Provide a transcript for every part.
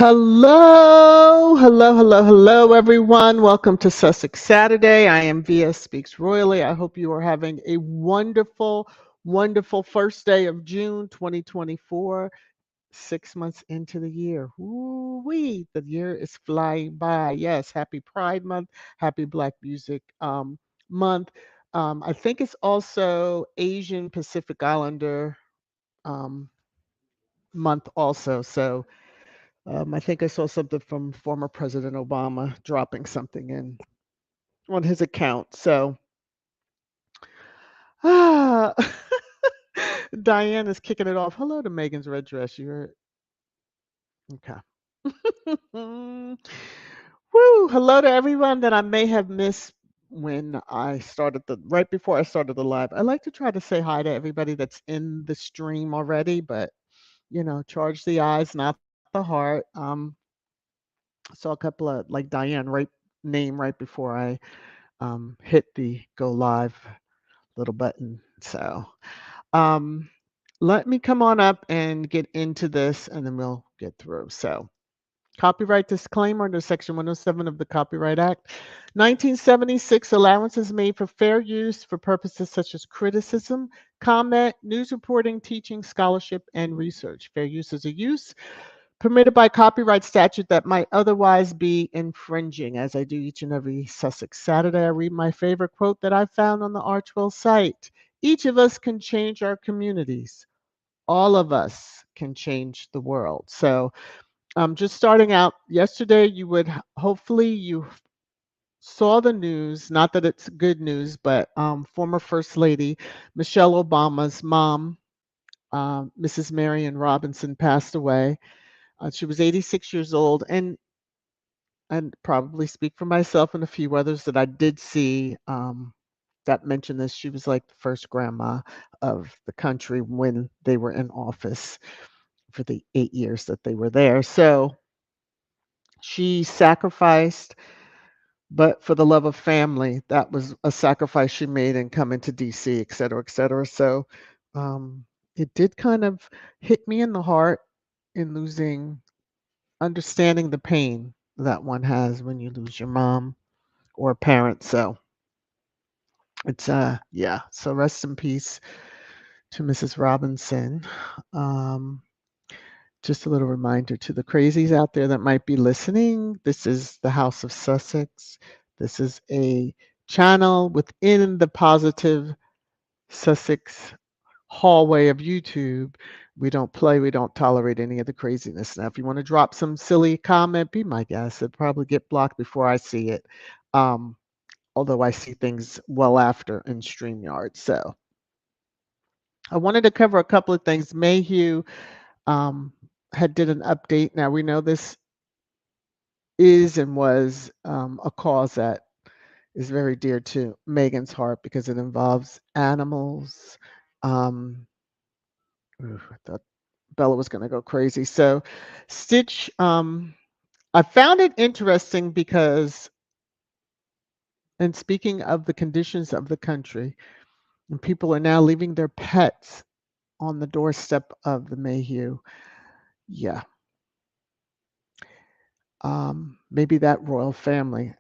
Hello, everyone. Welcome to Sussex Saturday. I am VS Speaks Royally. I hope you are having a wonderful first day of June 2024, 6 months into the year. Woo-wee, the year is flying by. Yes, happy Pride Month, happy Black Music Month. I think it's also Asian Pacific Islander um, month also. So I think I saw something from former President Obama dropping something in on his account. So, ah, Diane is kicking it off. Hello to Megan's red dress. You're okay. Woo! Hello to everyone that I may have missed when I started right before I started the live. I like to try to say hi to everybody that's in the stream already, but charge the eyes, not the heart. Saw a couple of like Diane name right before I hit the go live little button. So um, let me come on up and get into this and then we'll get through. So copyright disclaimer under Section 107 of the Copyright Act. 1976 allowances made for fair use for purposes such as criticism, comment, news reporting, teaching, scholarship, and research. Fair use is a use permitted by copyright statute that might otherwise be infringing. As I do each and every Sussex Saturday, I read my favorite quote that I found on the Archewell site. Each of us can change our communities. All of us can change the world. So just starting out yesterday, hopefully you saw the news, not that it's good news, but former First Lady Michelle Obama's mom, Mrs. Marion Robinson, passed away. She was 86 years old, and probably speak for myself and a few others that I did see that mentioned this. She was like the first grandma of the country when they were in office for the 8 years that they were there. So she sacrificed, but for the love of family, that was a sacrifice she made in coming to DC, et cetera, et cetera. So it did kind of hit me in the heart in understanding the pain that one has when you lose your mom or a parent. So it's yeah. So rest in peace to Mrs. Robinson. Um, just a little reminder to the crazies out there that might be listening. This is the House of Sussex. This is a channel within the Positive Sussex hallway of YouTube. We don't play, we don't tolerate any of the craziness. Now, if you want to drop some silly comment, be my guest. It'll probably get blocked before I see it. Although I see things well after in StreamYard. So I wanted to cover a couple of things. Mayhew had did an update. Now we know this is and was a cause that is very dear to Meghan's heart because it involves animals. I thought Bella was going to go crazy. So Stitch, I found it interesting because, and speaking of the conditions of the country, and people are now leaving their pets on the doorstep of the Mayhew. Yeah. Maybe that royal family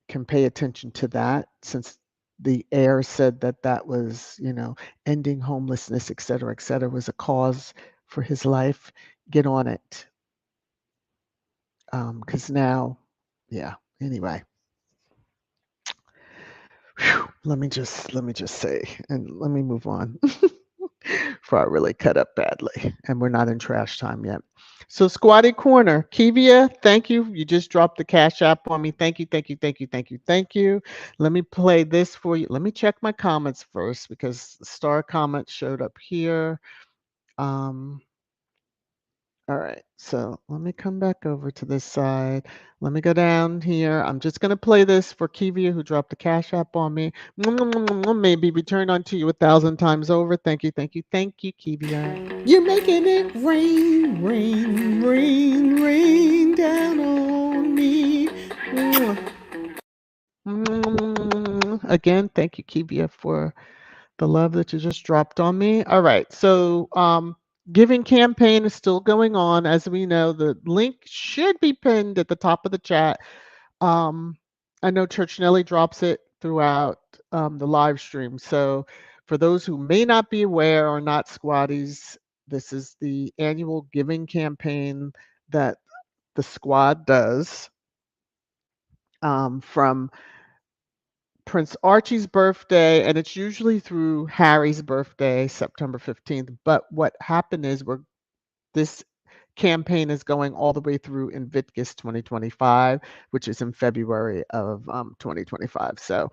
can pay attention to that since the heir said that was, ending homelessness, et cetera, was a cause for his life. Get on it. Because now, yeah, anyway. Whew, let me just say, and let me move on before I really cut up badly. And we're not in trash time yet. So Squaddie Corner, Kivia, thank you. You just dropped the Cash App on me. Thank you. Let me play this for you. Let me check my comments first because the star comment showed up here. All right, so let me come back over to this side. Let me go down here. I'm just going to play this for Kivia, who dropped the Cash App on me. Maybe return unto you 1,000 times over. Thank you, Kivia. You're making it rain, rain, rain, rain down on me. Again, thank you, Kivia, for the love that you just dropped on me. All right, so Giving campaign is still going on. As we know, the link should be pinned at the top of the chat. Um, I know Church Nelly drops it throughout the live stream. So for those who may not be aware or not squaddies, this is the annual giving campaign that the squad does from Prince Archie's birthday, and it's usually through Harry's birthday, September 15th. But what happened is this campaign is going all the way through Invictus 2025, which is in February of 2025. So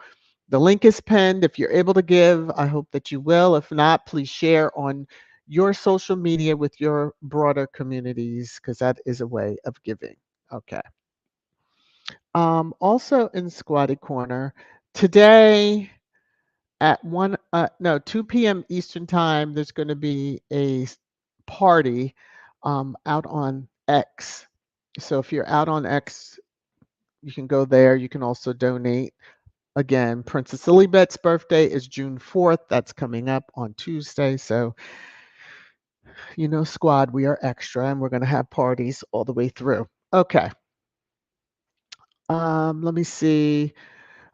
the link is pinned. If you're able to give, I hope that you will. If not, please share on your social media with your broader communities because that is a way of giving. Okay. Also in Squatty Corner today at 2 p.m. Eastern time, there's going to be a party out on X. So if you're out on X, you can go there. You can also donate. Again, Princess Lilibet's birthday is June 4th. That's coming up on Tuesday. So, squad, we are extra and we're going to have parties all the way through. Okay. Let me see.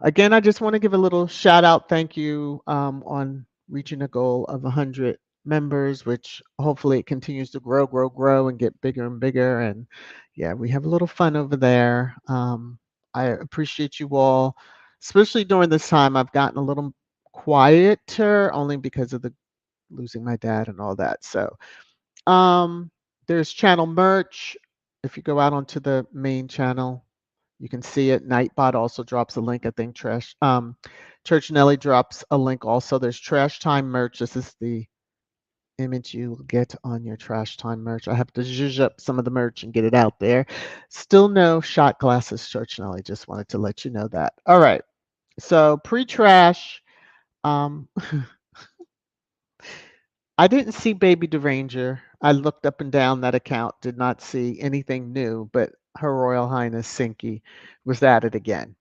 Again, I just want to give a little shout out, thank you on reaching a goal of 100 members, which hopefully it continues to grow, and get bigger and bigger. And yeah, we have a little fun over there. I appreciate you all, especially during this time. I've gotten a little quieter only because of the losing my dad and all that. So there's channel merch. If you go out onto the main channel, you can see it. Nightbot also drops a link. I think Church Nelly drops a link also. There's Trash Time merch. This is the image you get on your Trash Time merch. I have to zhuzh up some of the merch and get it out there. Still no shot glasses, Church Nelly. Just wanted to let you know that. All right. So pre-trash, um, I didn't see Baby Deranger. I looked up and down that account, did not see anything new, but Her Royal Highness Sinky was at it again.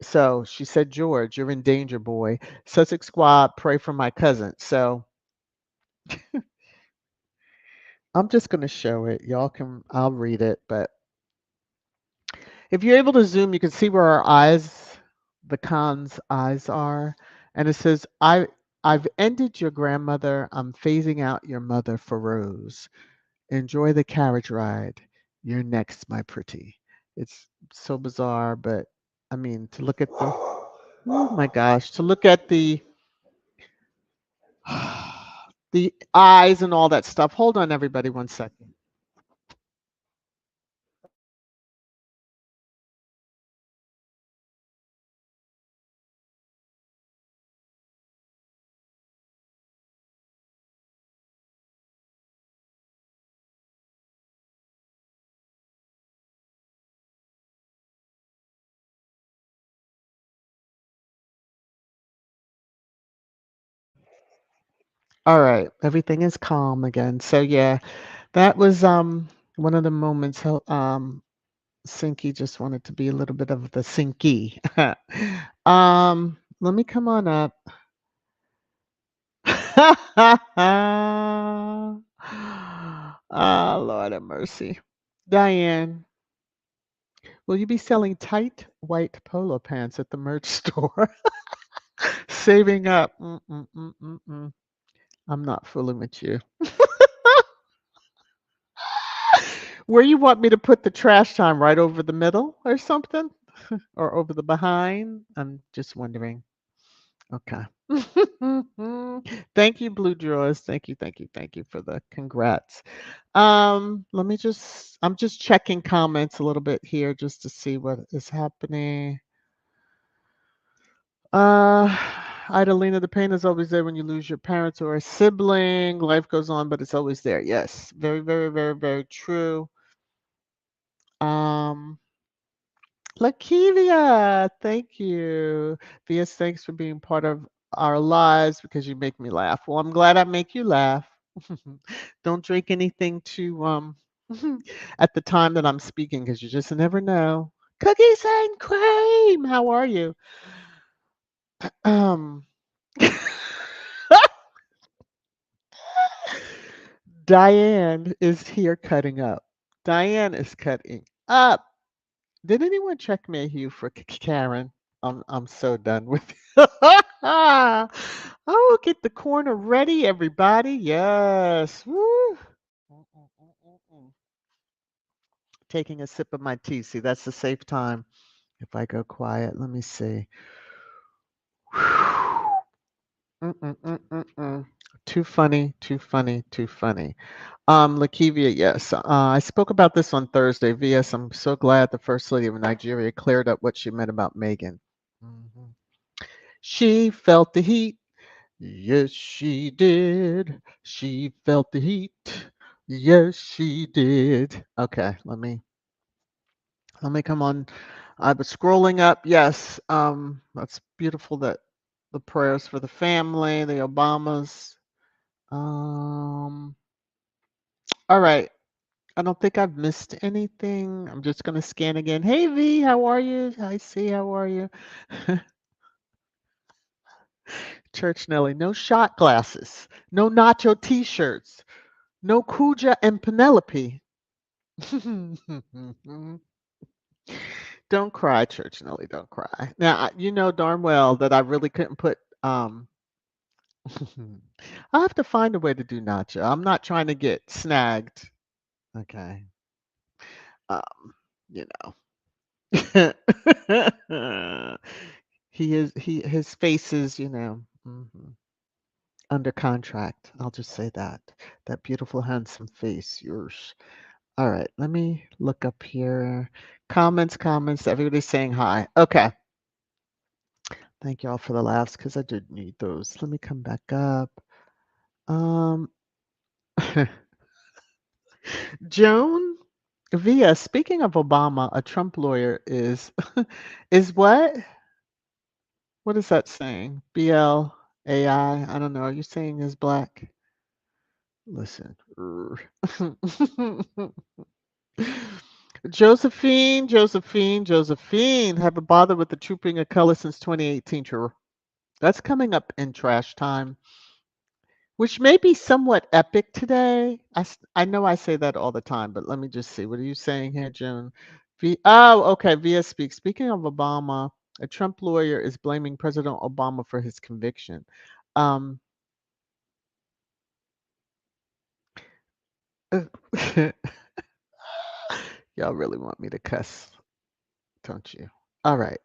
So she said, George, you're in danger, boy. Sussex squad, pray for my cousin. So I'm just going to show it. I'll read it. But if you're able to zoom, you can see where our eyes, the Khan's eyes are. And it says, I've ended your grandmother. I'm phasing out your mother for Rose. Enjoy the carriage ride. You're next, my pretty. It's so bizarre, but I mean, to look at oh my gosh, to look at the eyes and all that stuff. Hold on, everybody, one second. All right, everything is calm again. So yeah, that was one of the moments. Sinky just wanted to be a little bit of the Sinky. Let me come on up. Ah, Lord have mercy. Diane, will you be selling tight white polo pants at the merch store? Saving up. Mm-mm-mm-mm-mm. I'm not fooling with you. Where you want me to put the trash time, right over the middle or something? Or over the behind? I'm just wondering. Okay. Thank you, Blue Drawers. Thank you for the congrats. I'm just checking comments a little bit here just to see what is happening. Idalina, the pain is always there when you lose your parents or a sibling. Life goes on, but it's always there. Yes, very, very, very, very true. Um, Lakivia, thank you. VS, thanks for being part of our lives because you make me laugh. Well, I'm glad I make you laugh. Don't drink anything too at the time that I'm speaking because you just never know. Cookies and cream, how are you? Um Diane is here cutting up. Diane is cutting up. Did anyone check Mayhew for Karen? I'm so done with it. Oh, get the corner ready, everybody. Yes. Woo. Mm. Taking a sip of my tea. See, that's the safe time. If I go quiet, let me see. Mm-mm-mm-mm-mm. Too funny, too funny, too funny. Lakivia, yes. I spoke about this on Thursday. VS, I'm so glad the First Lady of Nigeria cleared up what she meant about Meghan. Mhm. She felt the heat. Yes, she did. She felt the heat. Yes, she did. Okay, let me come on. I was scrolling up. Yes, that's beautiful that the prayers for the family, the Obamas. Um, all right. I don't think I've missed anything. I'm just gonna scan again. Hey V, how are you? I see, how are you? Church Nelly, no shot glasses, no nacho t-shirts, no Kuja and Penelope. Don't cry, Church Nelly, don't cry. Now, you know darn well that I really couldn't put I'll have to find a way to do nacho. I'm not trying to get snagged. Okay. Um, you know. His face is, under contract. I'll just say that. That beautiful, handsome face, yours. All right, let me look up here. Comments. Everybody's saying hi. Okay. Thank you all for the laughs because I did need those. Let me come back up. Um, Joan Via, speaking of Obama, a Trump lawyer is is what? What is that saying? BLAI? I don't know. Are you saying is black? Listen. Josephine. Haven't bothered with the Trooping of Color since 2018. True. That's coming up in trash time, which may be somewhat epic today. I know I say that all the time, but let me just see. What are you saying here, June? Okay. VS speaks. Speaking of Obama, a Trump lawyer is blaming President Obama for his conviction. Um, y'all really want me to cuss, don't you? All right.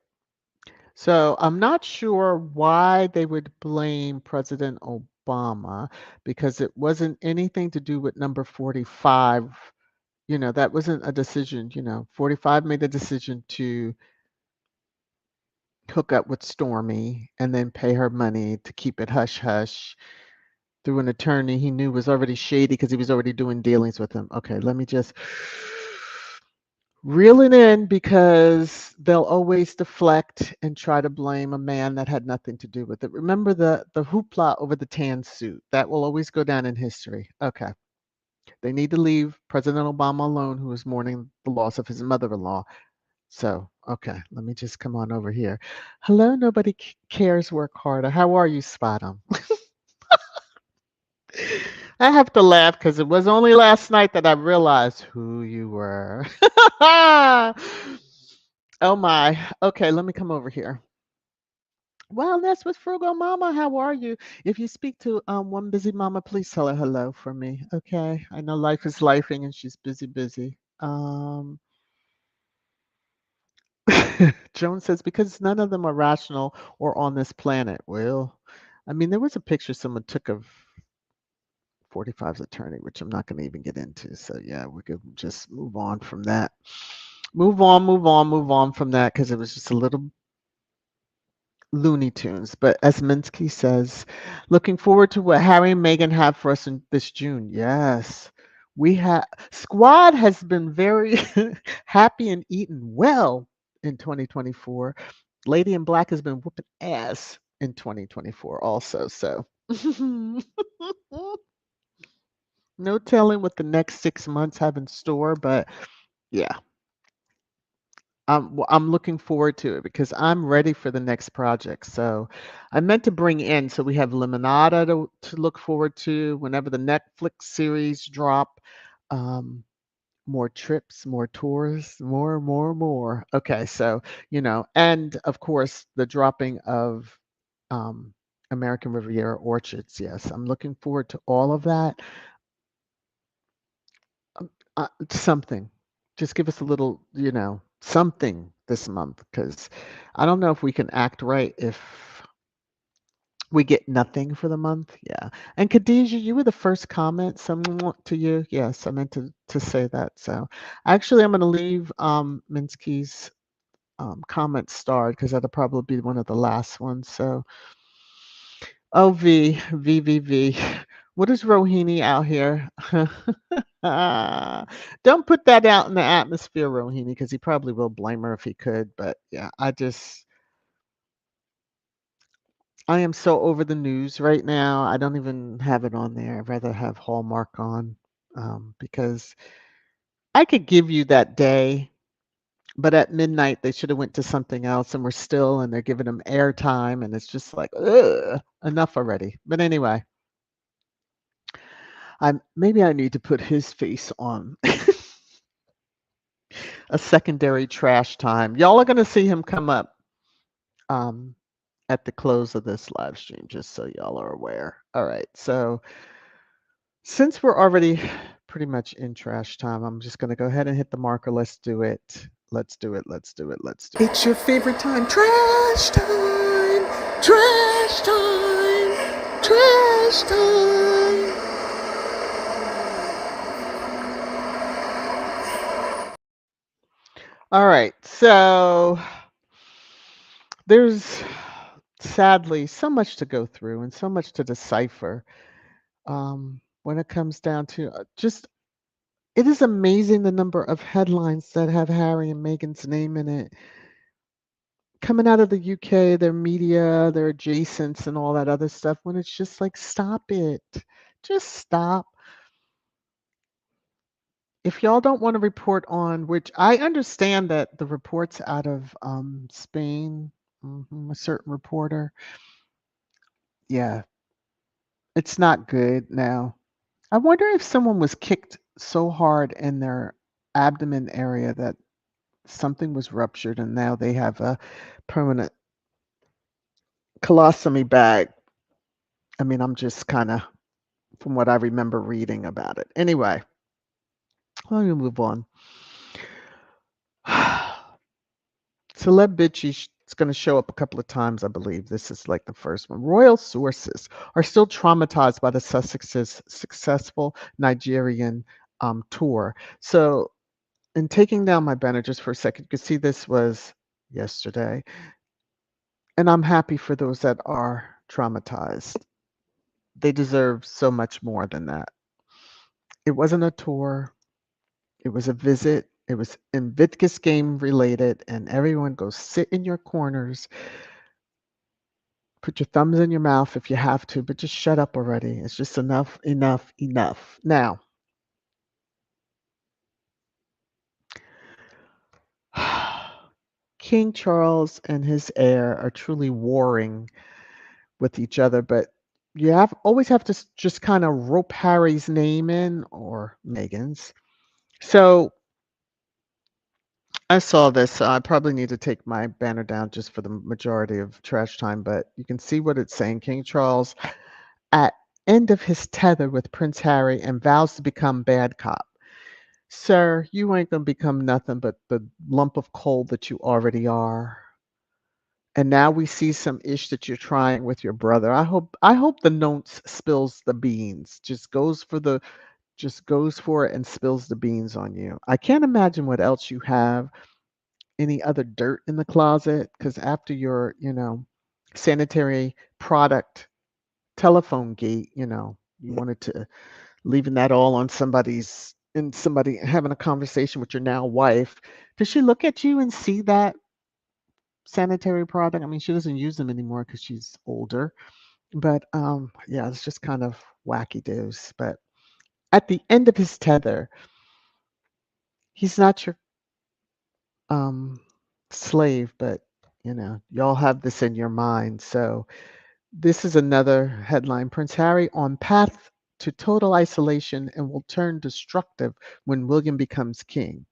So I'm not sure why they would blame President Obama because it wasn't anything to do with number 45. That wasn't a decision. 45 made a decision to hook up with Stormy and then pay her money to keep it hush hush through an attorney he knew was already shady because he was already doing dealings with him. Okay, let me just reel it in because they'll always deflect and try to blame a man that had nothing to do with it. Remember the hoopla over the tan suit. That will always go down in history. Okay. They need to leave President Obama alone, who is mourning the loss of his mother-in-law. So, okay, let me just come on over here. Hello, nobody cares, work harder. How are you, Spot'em? I have to laugh because it was only last night that I realized who you were. Oh my. Okay, let me come over here. Wellness with Frugal Mama. How are you? If you speak to one busy mama, please tell her hello for me. Okay. I know life is lifing and she's busy. Joan says because none of them are rational or on this planet. Well, I mean, there was a picture someone took of 45's attorney, which I'm not going to even get into. So yeah, we could just move on from that. Move on from that because it was just a little Looney Tunes. But as Minsky says, looking forward to what Harry and Meghan have for us in this June. Yes. We have Squad has been very happy and eaten well in 2024. Lady in Black has been whooping ass in 2024 also. So no telling what the next 6 months have in store, but yeah. I'm looking forward to it because I'm ready for the next project. So I meant to bring in, so we have Limonada to look forward to whenever the Netflix series drop. Um, More trips, more tours, more, more, more. Okay, so, and of course, the dropping of um, American Riviera Orchards. Yes, I'm looking forward to all of that. Something. Just give us a little, something this month because I don't know if we can act right if we get nothing for the month. Yeah. And Khadijah, you were the first comment. So to you. Yes, I meant to say that. So actually, I'm going to leave Minsky's comment starred because that'll probably be one of the last ones. So, oh, V. What is Rohini out here? Don't put that out in the atmosphere, Rohini, because he probably will blame her if he could. But yeah, I am so over the news right now. I don't even have it on there. I'd rather have Hallmark on because I could give you that day, but at midnight they should have went to something else, and we're still, and they're giving them airtime, and it's just like, ugh, enough already. But anyway, maybe I need to put his face on a secondary trash time. Y'all are gonna see him come up um, at the close of this live stream, just so y'all are aware. All right, so since we're already pretty much in trash time, I'm just gonna go ahead and hit the marker. Let's do it. Let's do it. Let's do it. Let's do it. It's your favorite time. Trash time. Trash time. Trash time. All right. So there's sadly so much to go through and so much to decipher when it comes down to just it is amazing the number of headlines that have Harry and Meghan's name in it coming out of the UK, their media, their adjacents, and all that other stuff. When it's just like, stop it, just stop. If y'all don't want to report on, which I understand that the reports out of Spain, a certain reporter, yeah, it's not good now. I wonder if someone was kicked so hard in their abdomen area that something was ruptured and now they have a permanent colostomy bag. I mean, I'm just kind of from what I remember reading about it. Anyway, let me move on. Celeb Bitchy is going to show up a couple of times, I believe. This is like the first one. Royal sources are still traumatized by the Sussex's successful Nigerian tour. So, in taking down my banner just for a second, you can see this was yesterday. And I'm happy for those that are traumatized. They deserve so much more than that. It wasn't a tour, it was a visit. It was Invictus game related, and everyone go sit in your corners. Put your thumbs in your mouth if you have to, but just shut up already. It's just enough, enough, enough. Now, King Charles and his heir are truly warring with each other, but you always have to just kind of rope Harry's name in or Meghan's. So I saw this. So I probably need to take my banner down just for the majority of trash time, but you can see what it's saying. King Charles at end of his tether with Prince Harry and vows to become bad cop. Sir, you ain't gonna become nothing but the lump of coal that you already are. And now we see some ish that you're trying with your brother. I hope the notes spills the beans. Just goes for it and spills the beans on you. I can't imagine what else you have, any other dirt in the closet, because after your, sanitary product telephone gate, you wanted to leaving that all on somebody having a conversation with your now wife. Does she look at you and see that sanitary product? I mean, she doesn't use them anymore because she's older. But yeah, it's just kind of wacky doos. But at the end of his tether, he's not your slave, but y'all have this in your mind. So this is another headline. Prince Harry on path to total isolation and will turn destructive when William becomes king.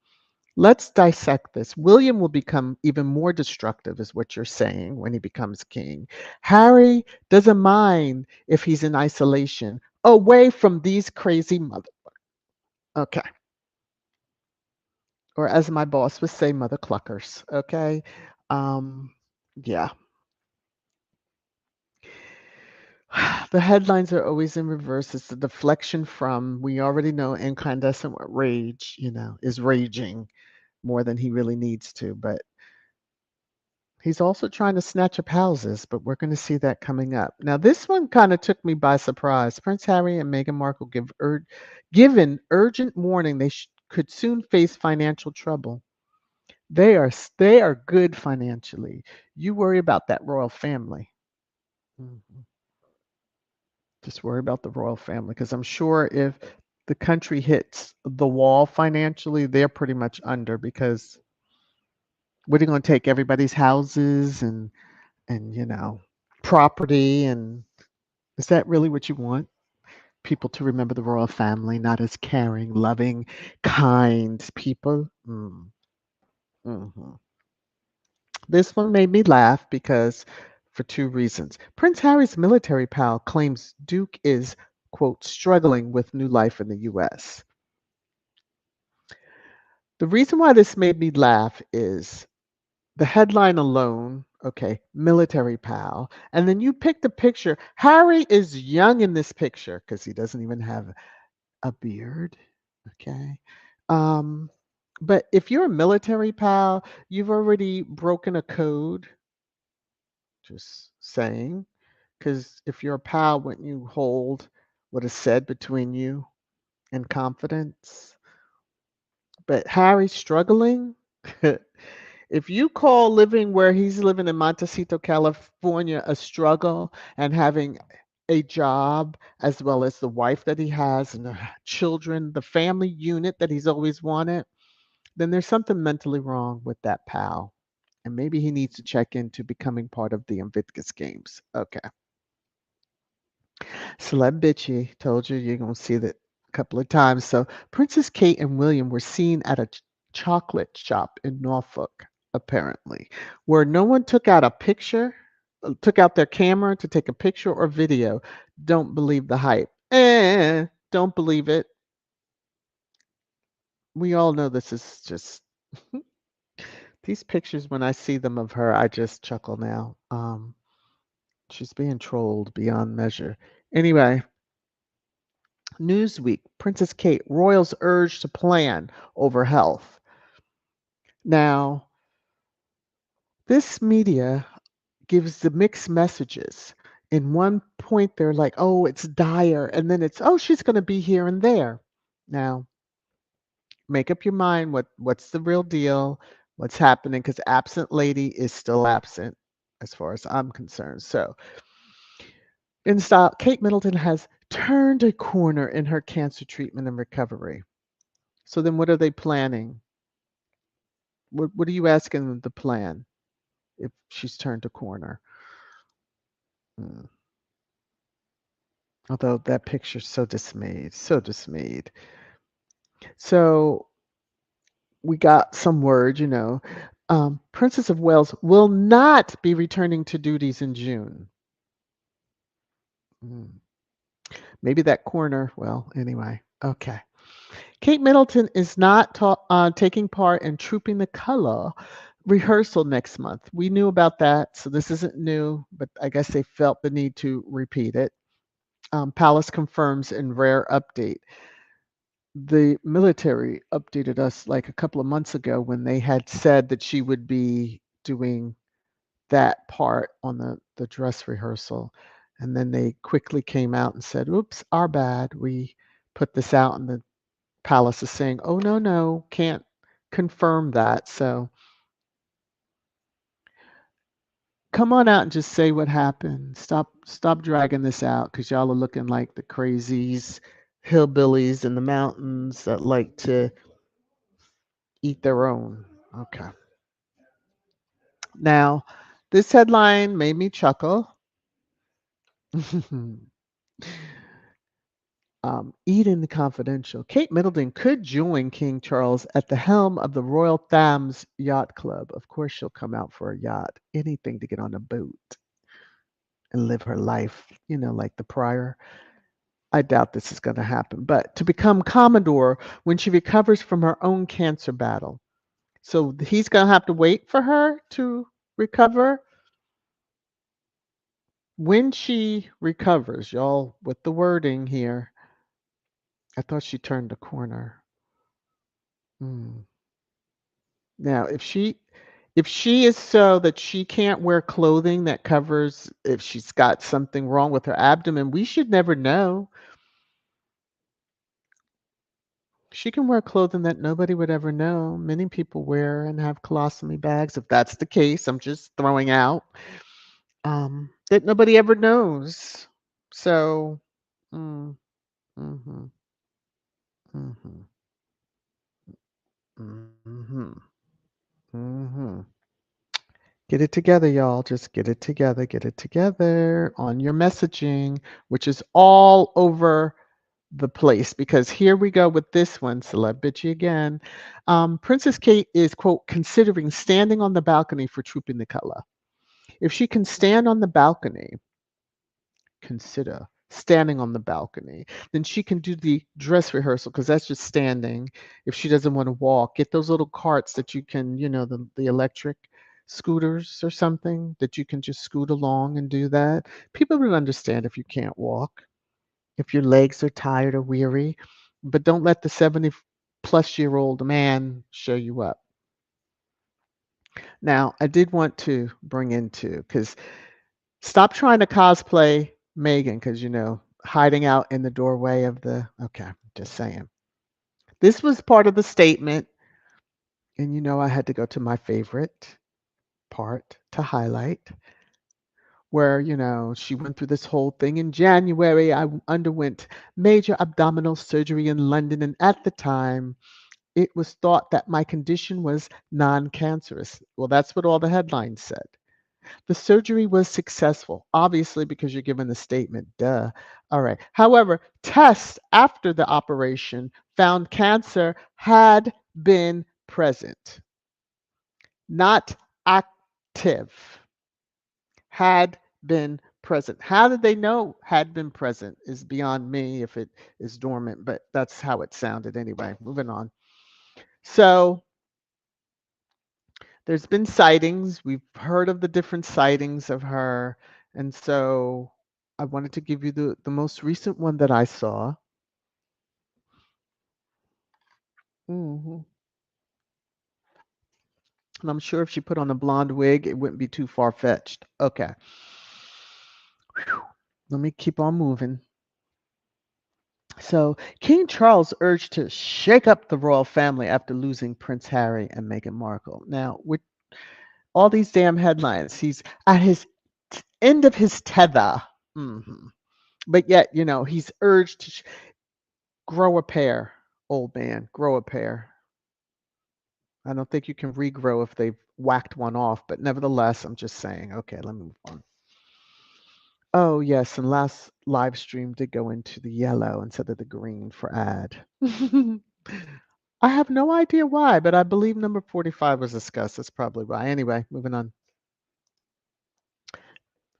Let's dissect this. William will become even more destructive, is what you're saying, when he becomes king. Harry doesn't mind if he's in isolation, away from these crazy mother. Okay. Or as my boss would say, mother cluckers. Okay. Yeah. The headlines are always in reverse. It's the deflection from, we already know incandescent rage, is raging more than he really needs to. But he's also trying to snatch up houses, but we're going to see that coming up. Now, this one kind of took me by surprise. Prince Harry and Meghan Markle given urgent warning they could soon face financial trouble. They are good financially. You worry about that royal family. Mhm. Just worry about the royal family, because I'm sure if the country hits the wall financially, they're pretty much under, because what are you going to take everybody's houses and property, and is that really what you want? People to remember the royal family not as caring, loving, kind people. Mhm. This one made me laugh because for two reasons. Prince Harry's military pal claims Duke is, quote, struggling with new life in the US. The reason why this made me laugh is the headline alone, okay, military pal. And then you pick the picture. Harry is young in this picture because he doesn't even have a beard, okay? Um, but if you're a military pal, you've already broken a code, just saying. Because if you're a pal, wouldn't you hold what is said between you in confidence? But Harry's struggling. If you call living where he's living in Montecito, California, a struggle, and having a job, as well as the wife that he has and the children, the family unit that he's always wanted, then there's something mentally wrong with that pal. And maybe he needs to check into becoming part of the Invictus Games. Okay. Celeb Bitchy told you you're going to see that a couple of times. So, Princess Kate and William were seen at a chocolate shop in Norfolk, apparently, where no one took out a picture, took out their camera to take a picture or video. Don't believe the hype. Don't believe it. We all know this is just these pictures. When I see them of her, I just chuckle now. She's being trolled beyond measure. Anyway, Newsweek, Princess Kate, royals urged to plan over health. Now, this media gives the mixed messages. In one point, they're like, oh, it's dire. And then it's, oh, she's going to be here and there. Now, make up your mind what's the real deal, what's happening, because absent lady is still absent as far as I'm concerned. So, in style, Kate Middleton has turned a corner in her cancer treatment and recovery. So then what are they planning? What are you asking them to plan if she's turned a corner? Hmm. Although that picture's so dismayed, so dismayed. So we got some word, Princess of Wales will not be returning to duties in June. Hmm. Maybe that corner. Well, anyway, okay. Kate Middleton is not taking part in Trooping the Color rehearsal next month. We knew about that, so this isn't new, but I guess they felt the need to repeat it. Palace confirms in rare update. The military updated us like a couple of months ago when they had said that she would be doing that part on the dress rehearsal. And then they quickly came out and said, oops, our bad. We put this out, and the palace is saying, oh, no, no, can't confirm that. So come on out and just say what happened. Stop dragging this out, because y'all are looking like the crazies, hillbillies in the mountains that like to eat their own. Okay. Now, this headline made me chuckle. Eden Confidential. Kate Middleton could join King Charles at the helm of the Royal Thames Yacht Club. Of course, she'll come out for a yacht, anything to get on a boat and live her life, like the prior. I doubt this is going to happen, but to become Commodore when she recovers from her own cancer battle. So he's going to have to wait for her to recover. When she recovers, y'all, with the wording here, I thought she turned the corner. Hmm. Now, if she is so that she can't wear clothing that covers if she's got something wrong with her abdomen, we should never know. She can wear clothing that nobody would ever know. Many people wear and have colostomy bags. If that's the case, I'm just throwing out that nobody ever knows. So, mm, mm-hmm, mm-hmm, mm-hmm, mm-hmm. Get it together, y'all. Just get it together. Get it together on your messaging, which is all over the place. Because here we go with this one, celeb bitchy again. Princess Kate is, quote, considering standing on the balcony for Trooping the Color. If she can stand on the balcony, consider standing on the balcony, then she can do the dress rehearsal because that's just standing. If she doesn't want to walk, get those little carts that you can, the electric scooters or something that you can just scoot along and do that. People will understand if you can't walk, if your legs are tired or weary, but don't let the 70-plus-year-old man show you up. Now, I did want to bring into, because stop trying to cosplay Meghan because, hiding out in the doorway of the. Okay, just saying. This was part of the statement, and I had to go to my favorite part to highlight, where, she went through this whole thing. In January, I underwent major abdominal surgery in London, and at the time, it was thought that my condition was non cancerous. Well, that's what all the headlines said. The surgery was successful, obviously, because you're given the statement, duh. All right. However, tests after the operation found cancer had been present, not active, had been present. How did they know had been present is beyond me if it is dormant, but that's how it sounded anyway. Moving on. So, there's been sightings. We've heard of the different sightings of her. And so I wanted to give you the most recent one that I saw. hmm And I'm sure if she put on a blonde wig, it wouldn't be too far fetched. Okay. Whew. Let me keep on moving. So, King Charles urged to shake up the royal family after losing Prince Harry and Meghan Markle. Now, with all these damn headlines, he's at his end of his tether. hmm But yet, he's urged to grow a pair, old man, grow a pair. I don't think you can regrow if they've whacked one off, but nevertheless, I'm just saying, okay, let me move on. Oh, yes, and last live stream did go into the yellow instead of the green for ad. I have no idea why, but I believe number 45 was discussed. That's probably why. Anyway, moving on.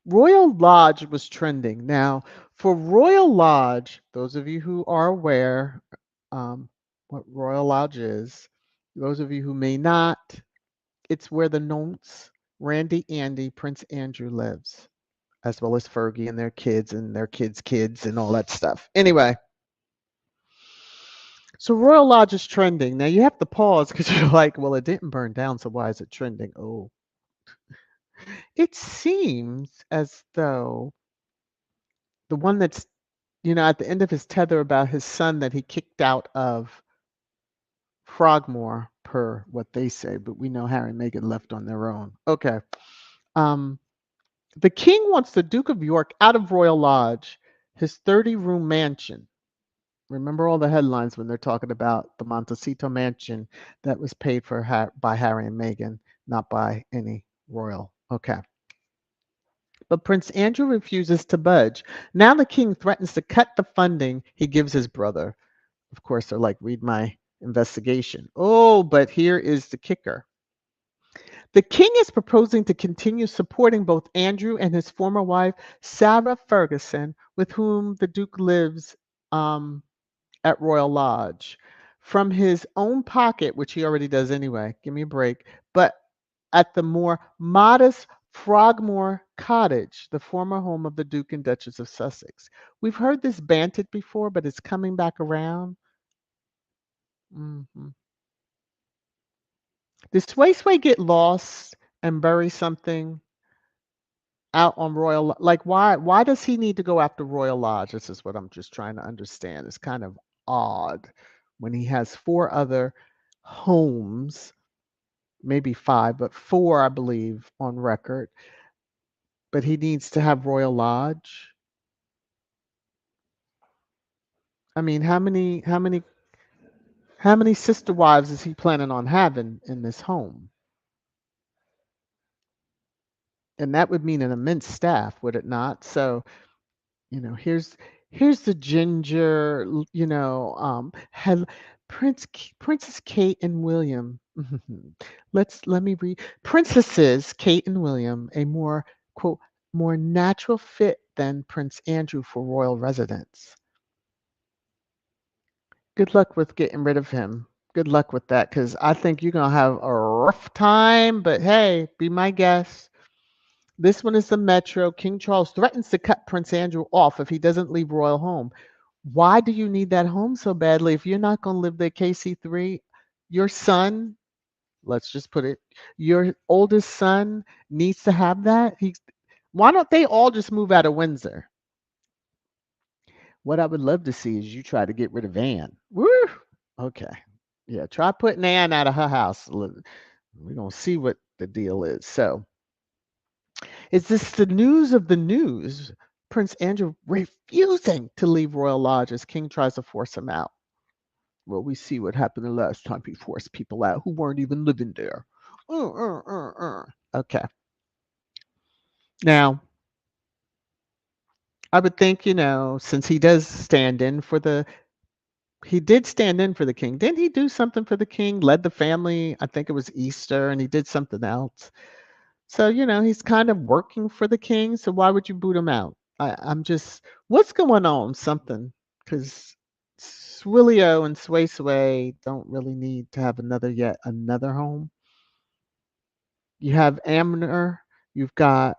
Royal Lodge was trending. Now, for Royal Lodge, those of you who are aware what Royal Lodge is, those of you who may not, it's where the nonce, Randy Andy, Prince Andrew lives, as well as Fergie and their kids' kids and all that stuff. Anyway, so Royal Lodge is trending. Now you have to pause because you're like, well, it didn't burn down, so why is it trending? Oh, it seems as though the one that's at the end of his tether about his son that he kicked out of Frogmore, per what they say, but we know Harry and Meghan left on their own. Okay. Um, the king wants the Duke of York out of Royal Lodge, his 30-room mansion. Remember all the headlines when they're talking about the Montecito mansion that was paid for by Harry and Meghan, not by anyone royal. Okay. But Prince Andrew refuses to budge. Now the king threatens to cut the funding he gives his brother. Of course, they're like, read my investigation. Oh, but here is the kicker. The king is proposing to continue supporting both Andrew and his former wife, Sarah Ferguson, with whom the Duke lives at Royal Lodge, from his own pocket, which he already does anyway. Give me a break. But at the more modest Frogmore Cottage, the former home of the Duke and Duchess of Sussex. We've heard this banted before, but it's coming back around. Mhm. Did Sway Sway get lost and bury something out on like why does he need to go after Royal Lodge? This is what I'm just trying to understand. It's kind of odd when he has four other homes, maybe five, but four, I believe, on record. But he needs to have Royal Lodge. I mean, how many sister wives is he planning on having in this home? And that would mean an immense staff, would it not? So, here's the ginger, had Princess Kate and William. Let me read. Princesses Kate and William, a more quote more natural fit than Prince Andrew for royal residence. Good luck with getting rid of him. Good luck with that, because I think you're gonna have a rough time. But hey, be my guest. This one is the Metro. King Charles threatens to cut Prince Andrew off if he doesn't leave royal home. Why do you need that home so badly if you're not going to live there, KC3? Your son, let's just put it, your oldest son needs to have that. Why don't they all just move out of Windsor? What I would love to see is you try to get rid of Anne. Woo! Okay. Yeah, try putting Anne out of her house. We're going to see what the deal is. So, is this the news of the news? Prince Andrew refusing to leave Royal Lodge as King tries to force him out. Well, we see what happened the last time he forced people out who weren't even living there. Okay. Now, I would think, since he does stand in for he did stand in for the king. Didn't he do something for the king? Led the family, I think it was Easter, and he did something else. So, he's kind of working for the king. So why would you boot him out? I'm just, what's going on? Something. Because Swillio and Sway Sway don't really need to have yet another home. You have Amner. You've got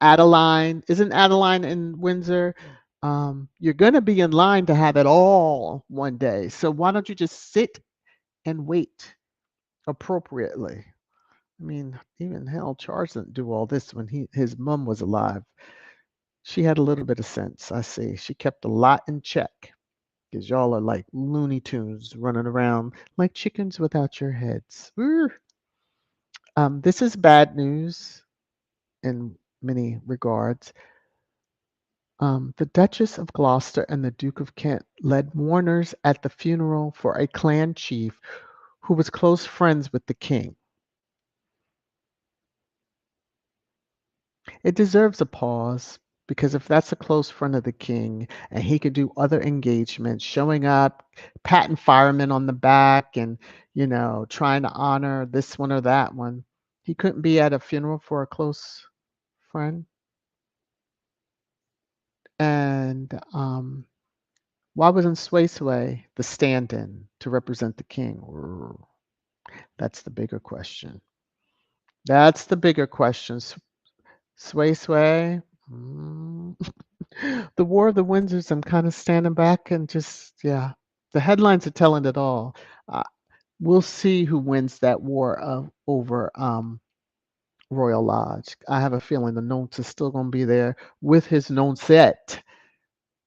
Adeline. Isn't Adeline in Windsor? You're going to be in line to have it all one day. So why don't you just sit and wait appropriately? I mean, even hell, Charles didn't do all this when his mom was alive. She had a little bit of sense, I see. She kept a lot in check because y'all are like Looney Tunes running around like chickens without your heads. This is bad news in many regards. The Duchess of Gloucester and the Duke of Kent led mourners at the funeral for a clan chief who was close friends with the king. It deserves a pause because if that's a close friend of the king and he could do other engagements, showing up, patting firemen on the back and, trying to honor this one or that one, he couldn't be at a funeral for a close friend. And why wasn't Sway Sway the stand-in to represent the king? That's the bigger question. That's the bigger question. Sway Sway. The War of the Windsors, I'm kind of standing back and just, yeah. The headlines are telling it all. Uh, we'll see who wins that war over Royal Lodge. I have a feeling the nonce is still going to be there with his noncette,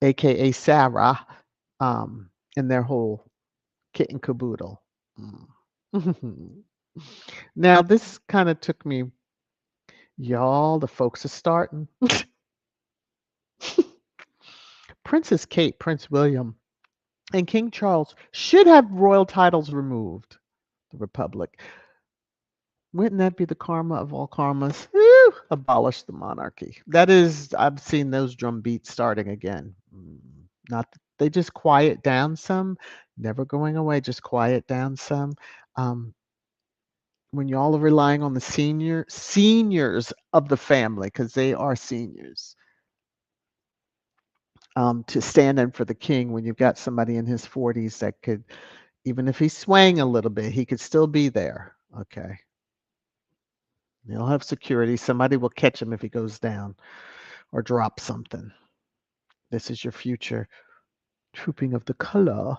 aka Sarah, in their whole kit and caboodle. Now, this kind of took me, y'all, the folks are starting. Princess Kate, Prince William, and King Charles should have royal titles removed. The Republic. Wouldn't that be the karma of all karmas? Woo! Abolish the monarchy. That is, I've seen those drum beats starting again. Not they just quiet down some, never going away. Just quiet down some. Um, when y'all are relying on the seniors of the family, because they are seniors, to stand in for the king. When you've got somebody in his 40s that could, even if he's swaying a little bit, he could still be there. Okay. He'll have security. Somebody will catch him if he goes down or drops something. This is your future. Trooping of the color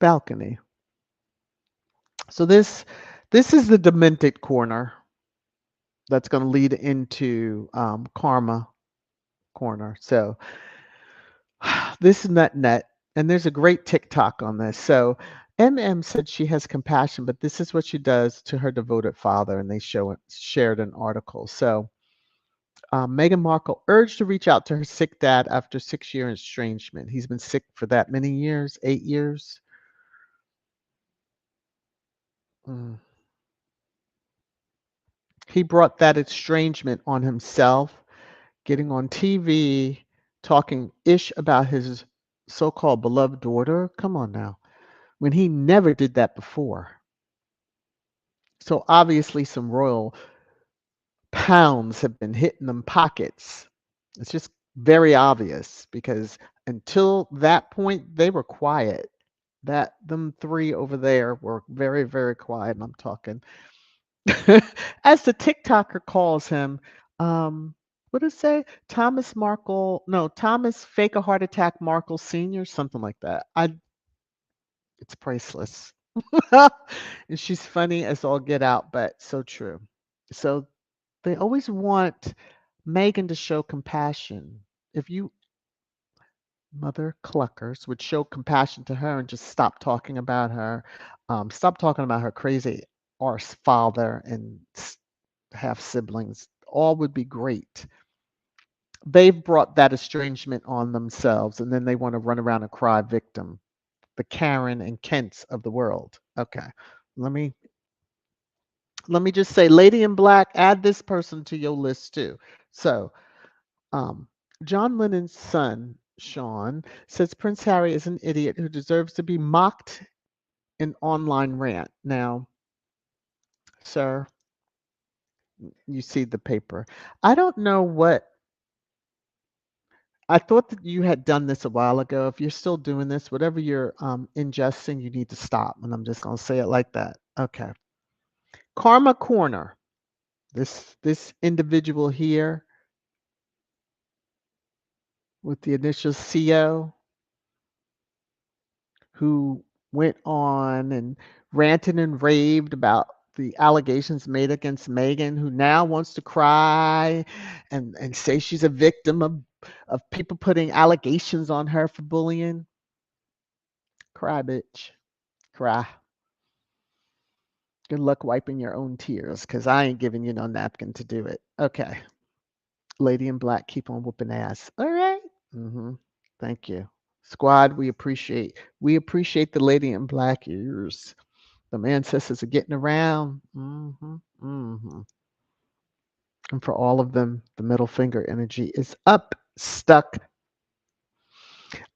balcony. So this is the demented corner that's going to lead into karma corner. So this is net, and there's a great TikTok on this. So MM said she has compassion, but this is what she does to her devoted father, and they shared an article. So Meghan Markle urged to reach out to her sick dad after 6-year estrangement. He's been sick for that many years, 8 years. Mm. He brought that estrangement on himself, getting on TV, talking ish about his so called beloved daughter. Come on now. When he never did that before. So obviously, some royal pounds have been hitting them pockets. It's just very obvious because until that point, they were quiet. That them three over there were very, very quiet. And I'm talking, as the TikToker calls him, what does it say? Thomas Markle, no, Thomas fake a heart attack Markle Senior, something like that. It's priceless. And she's funny as all get out, but so true. So they always want Meghan to show compassion. If you mother cluckers would show compassion to her and just stop talking about her, stop talking about her crazy arse father and half siblings, all would be great. They've brought that estrangement on themselves, and then they want to run around and cry victim. The Karen and Kents of the world. Okay, let me let me just say, Lady in Black, add this person to your list too. So, um, John Lennon's son, Sean, says Prince Harry is an idiot who deserves to be mocked in online rant. Now, sir, you see the paper. I don't know what I thought that you had done this a while ago. If you're still doing this, whatever you're ingesting, you need to stop. And I'm just going to say it like that. Okay. Karma Corner. This individual here with the initial CO who went on and ranted and raved about the allegations made against Meghan, who now wants to cry and say she's a victim of people putting allegations on her for bullying. Cry, bitch. Cry. Good luck wiping your own tears, because I ain't giving you no napkin to do it. Okay. Lady in Black, keep on whooping ass. All right. Thank you. Squad, we appreciate the Lady in Black ears. The ancestors are getting around. And for all of them, the middle finger energy is up, stuck.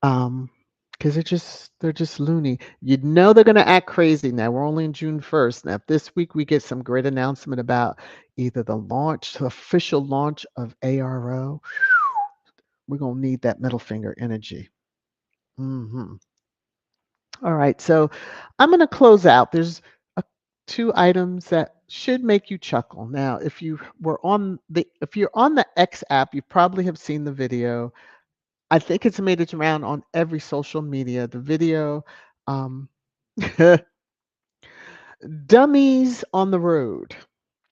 Because they're just loony. You know they're gonna act crazy now. We're only in June 1st. Now, if this week we get some great announcement about either the official launch of ARO, we're gonna need that middle finger energy. All right, so I'm gonna close out. There's two items that should make you chuckle. Now, if you're on the X app, you probably have seen the video. I think it's made its round on every social media. The video, um, dummies on the road.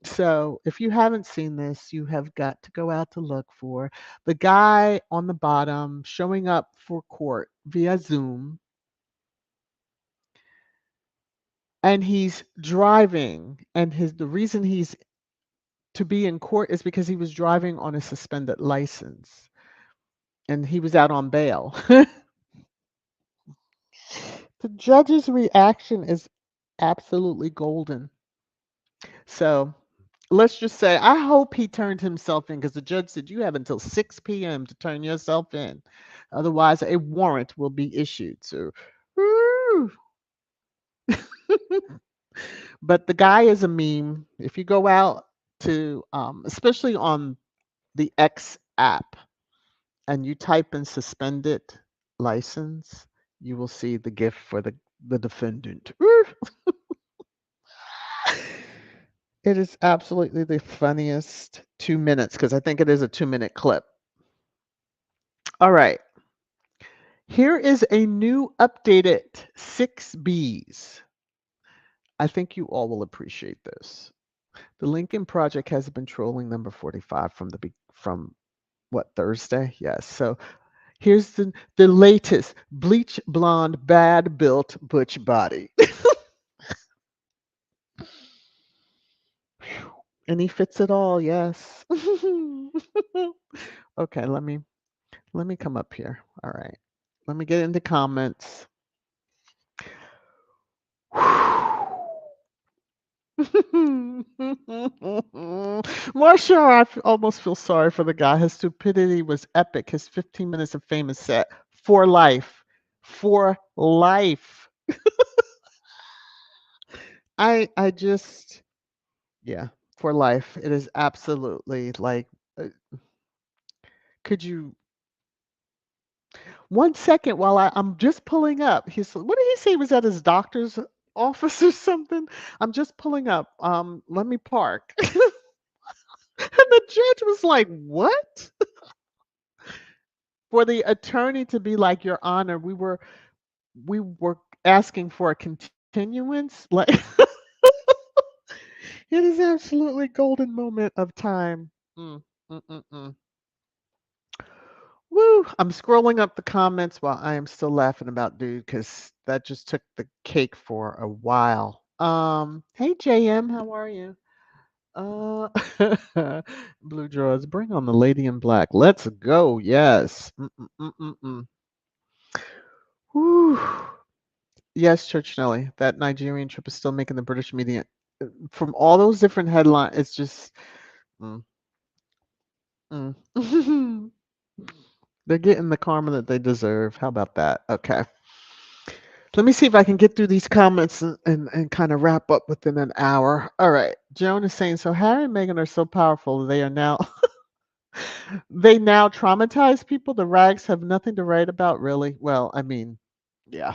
So if you haven't seen this, you have got to go out to look for the guy on the bottom showing up for court via Zoom, and he's driving, and the reason he's to be in court is because he was driving on a suspended license and he was out on bail. The judge's reaction is absolutely golden. So let's just say I hope he turned himself in because the judge said you have until 6 p.m. to turn yourself in. Otherwise, a warrant will be issued. So, woo. But the guy is a meme. If you go out to, especially on the X app, and you type in suspended license, you will see the GIF for the defendant. Woo. It is absolutely the funniest 2 minutes because I think it is a 2 minute clip. All right. Here is a new updated 6Bs. I think you all will appreciate this. The Lincoln Project has been trolling number 45 from what, Thursday? Yes. So here's the latest bleach blonde bad built butch body. And he fits it all, yes. Okay, let me come up here. All right. Let me get into comments. Marsha, almost feel sorry for the guy. His stupidity was epic. His 15 minutes of fame is set for life. For life. I just, yeah, for life. It is absolutely like, uh, could you, 1 second while I'm just pulling up. What did he say? He was at his doctor's office or something? I'm just pulling up. Let me park. And the judge was like, "What?" For the attorney to be like, "Your Honor, we were asking for a continuance." Like, it is absolutely golden moment of time. Mm, mm, mm, mm. Woo! I'm scrolling up the comments while I am still laughing about dude because that just took the cake for a while. Hey JM, how are you? Uh, Blue Jaws, bring on the lady in black. Let's go. Yes. Mm-mm-mm-mm-mm. Whew. Yes, Church Nelly. That Nigerian trip is still making the British media. From all those different headlines, it's just mm, mm. They're getting the karma that they deserve. How about that? Okay. Let me see if I can get through these comments and kind of wrap up within an hour. All right. Joan is saying, so Harry and Meghan are so powerful. They are now they now traumatize people. The rags have nothing to write about, really. Well, I mean, yeah.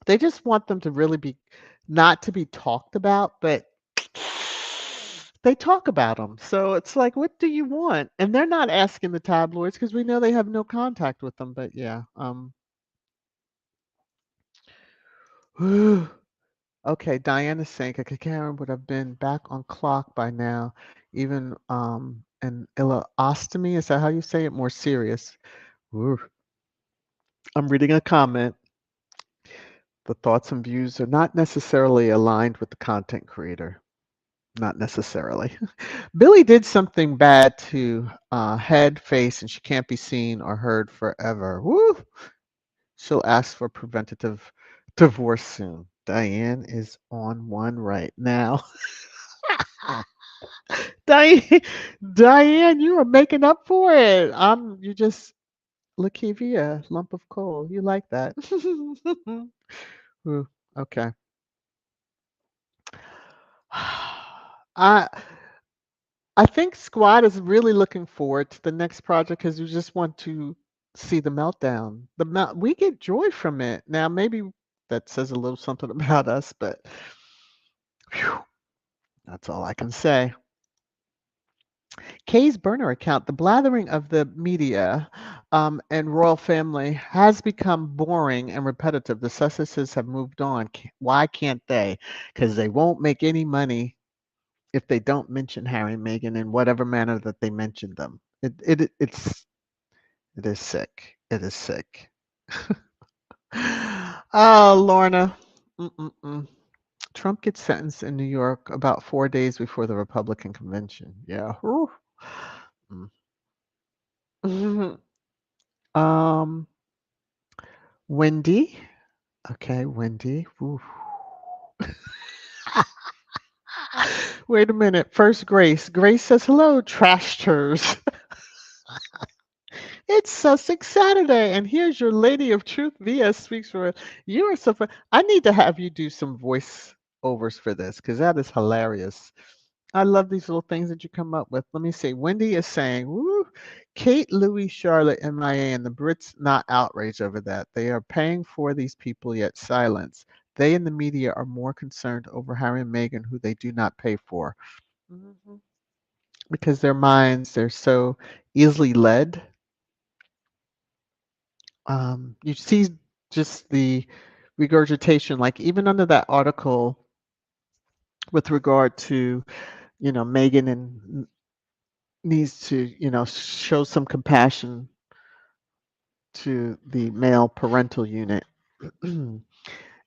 They just want them to really be not to be talked about, but they talk about them. So it's like, what do you want? And they're not asking the tabloids because we know they have no contact with them. But yeah, okay. Diana's saying Karen would have been back on clock by now, even an ileostomy. Is that how you say it? More serious. Ooh. I'm reading a comment. The thoughts and views are not necessarily aligned with the content creator. Not necessarily. Billy did something bad to head, face, and she can't be seen or heard forever. Woo! She'll ask for preventative divorce soon. Diane is on one right now. Diane, Diane, you are making up for it. You just Lakivia, lump of coal. You like that? Ooh, okay. I I think Squad is really looking forward to the next project because we just want to see the meltdown. We get joy from it. Now maybe that says a little something about us, but phew, that's all I can say. Kay's burner account, the blathering of the media and royal family has become boring and repetitive. The Sussexes have moved on. Why can't they? Because they won't make any money if they don't mention Harry and Meghan in whatever manner that they mention them. It is sick. It is sick. Oh, Lorna. Mm-mm-mm. Trump gets sentenced in New York about 4 days before the Republican convention. Yeah. Whew. Mm. Um, Wendy. Okay, Wendy. Ooh. Wait a minute. First, Grace. Grace says, hello, trashters. It's Sussex Saturday, and here's your Lady of Truth VS Speaks for. You are so fun. I need to have you do some voice overs for this because that is hilarious. I love these little things that you come up with. Let me see. Wendy is saying, woo, Kate, Louis, Charlotte, MIA, and the Brits not outraged over that. They are paying for these people, yet silence. They in the media are more concerned over Harry and Meghan, who they do not pay for. Mhm. Because their minds, they're so easily led. You see just the regurgitation, like even under that article with regard to, Meghan and needs to, show some compassion to the male parental unit. And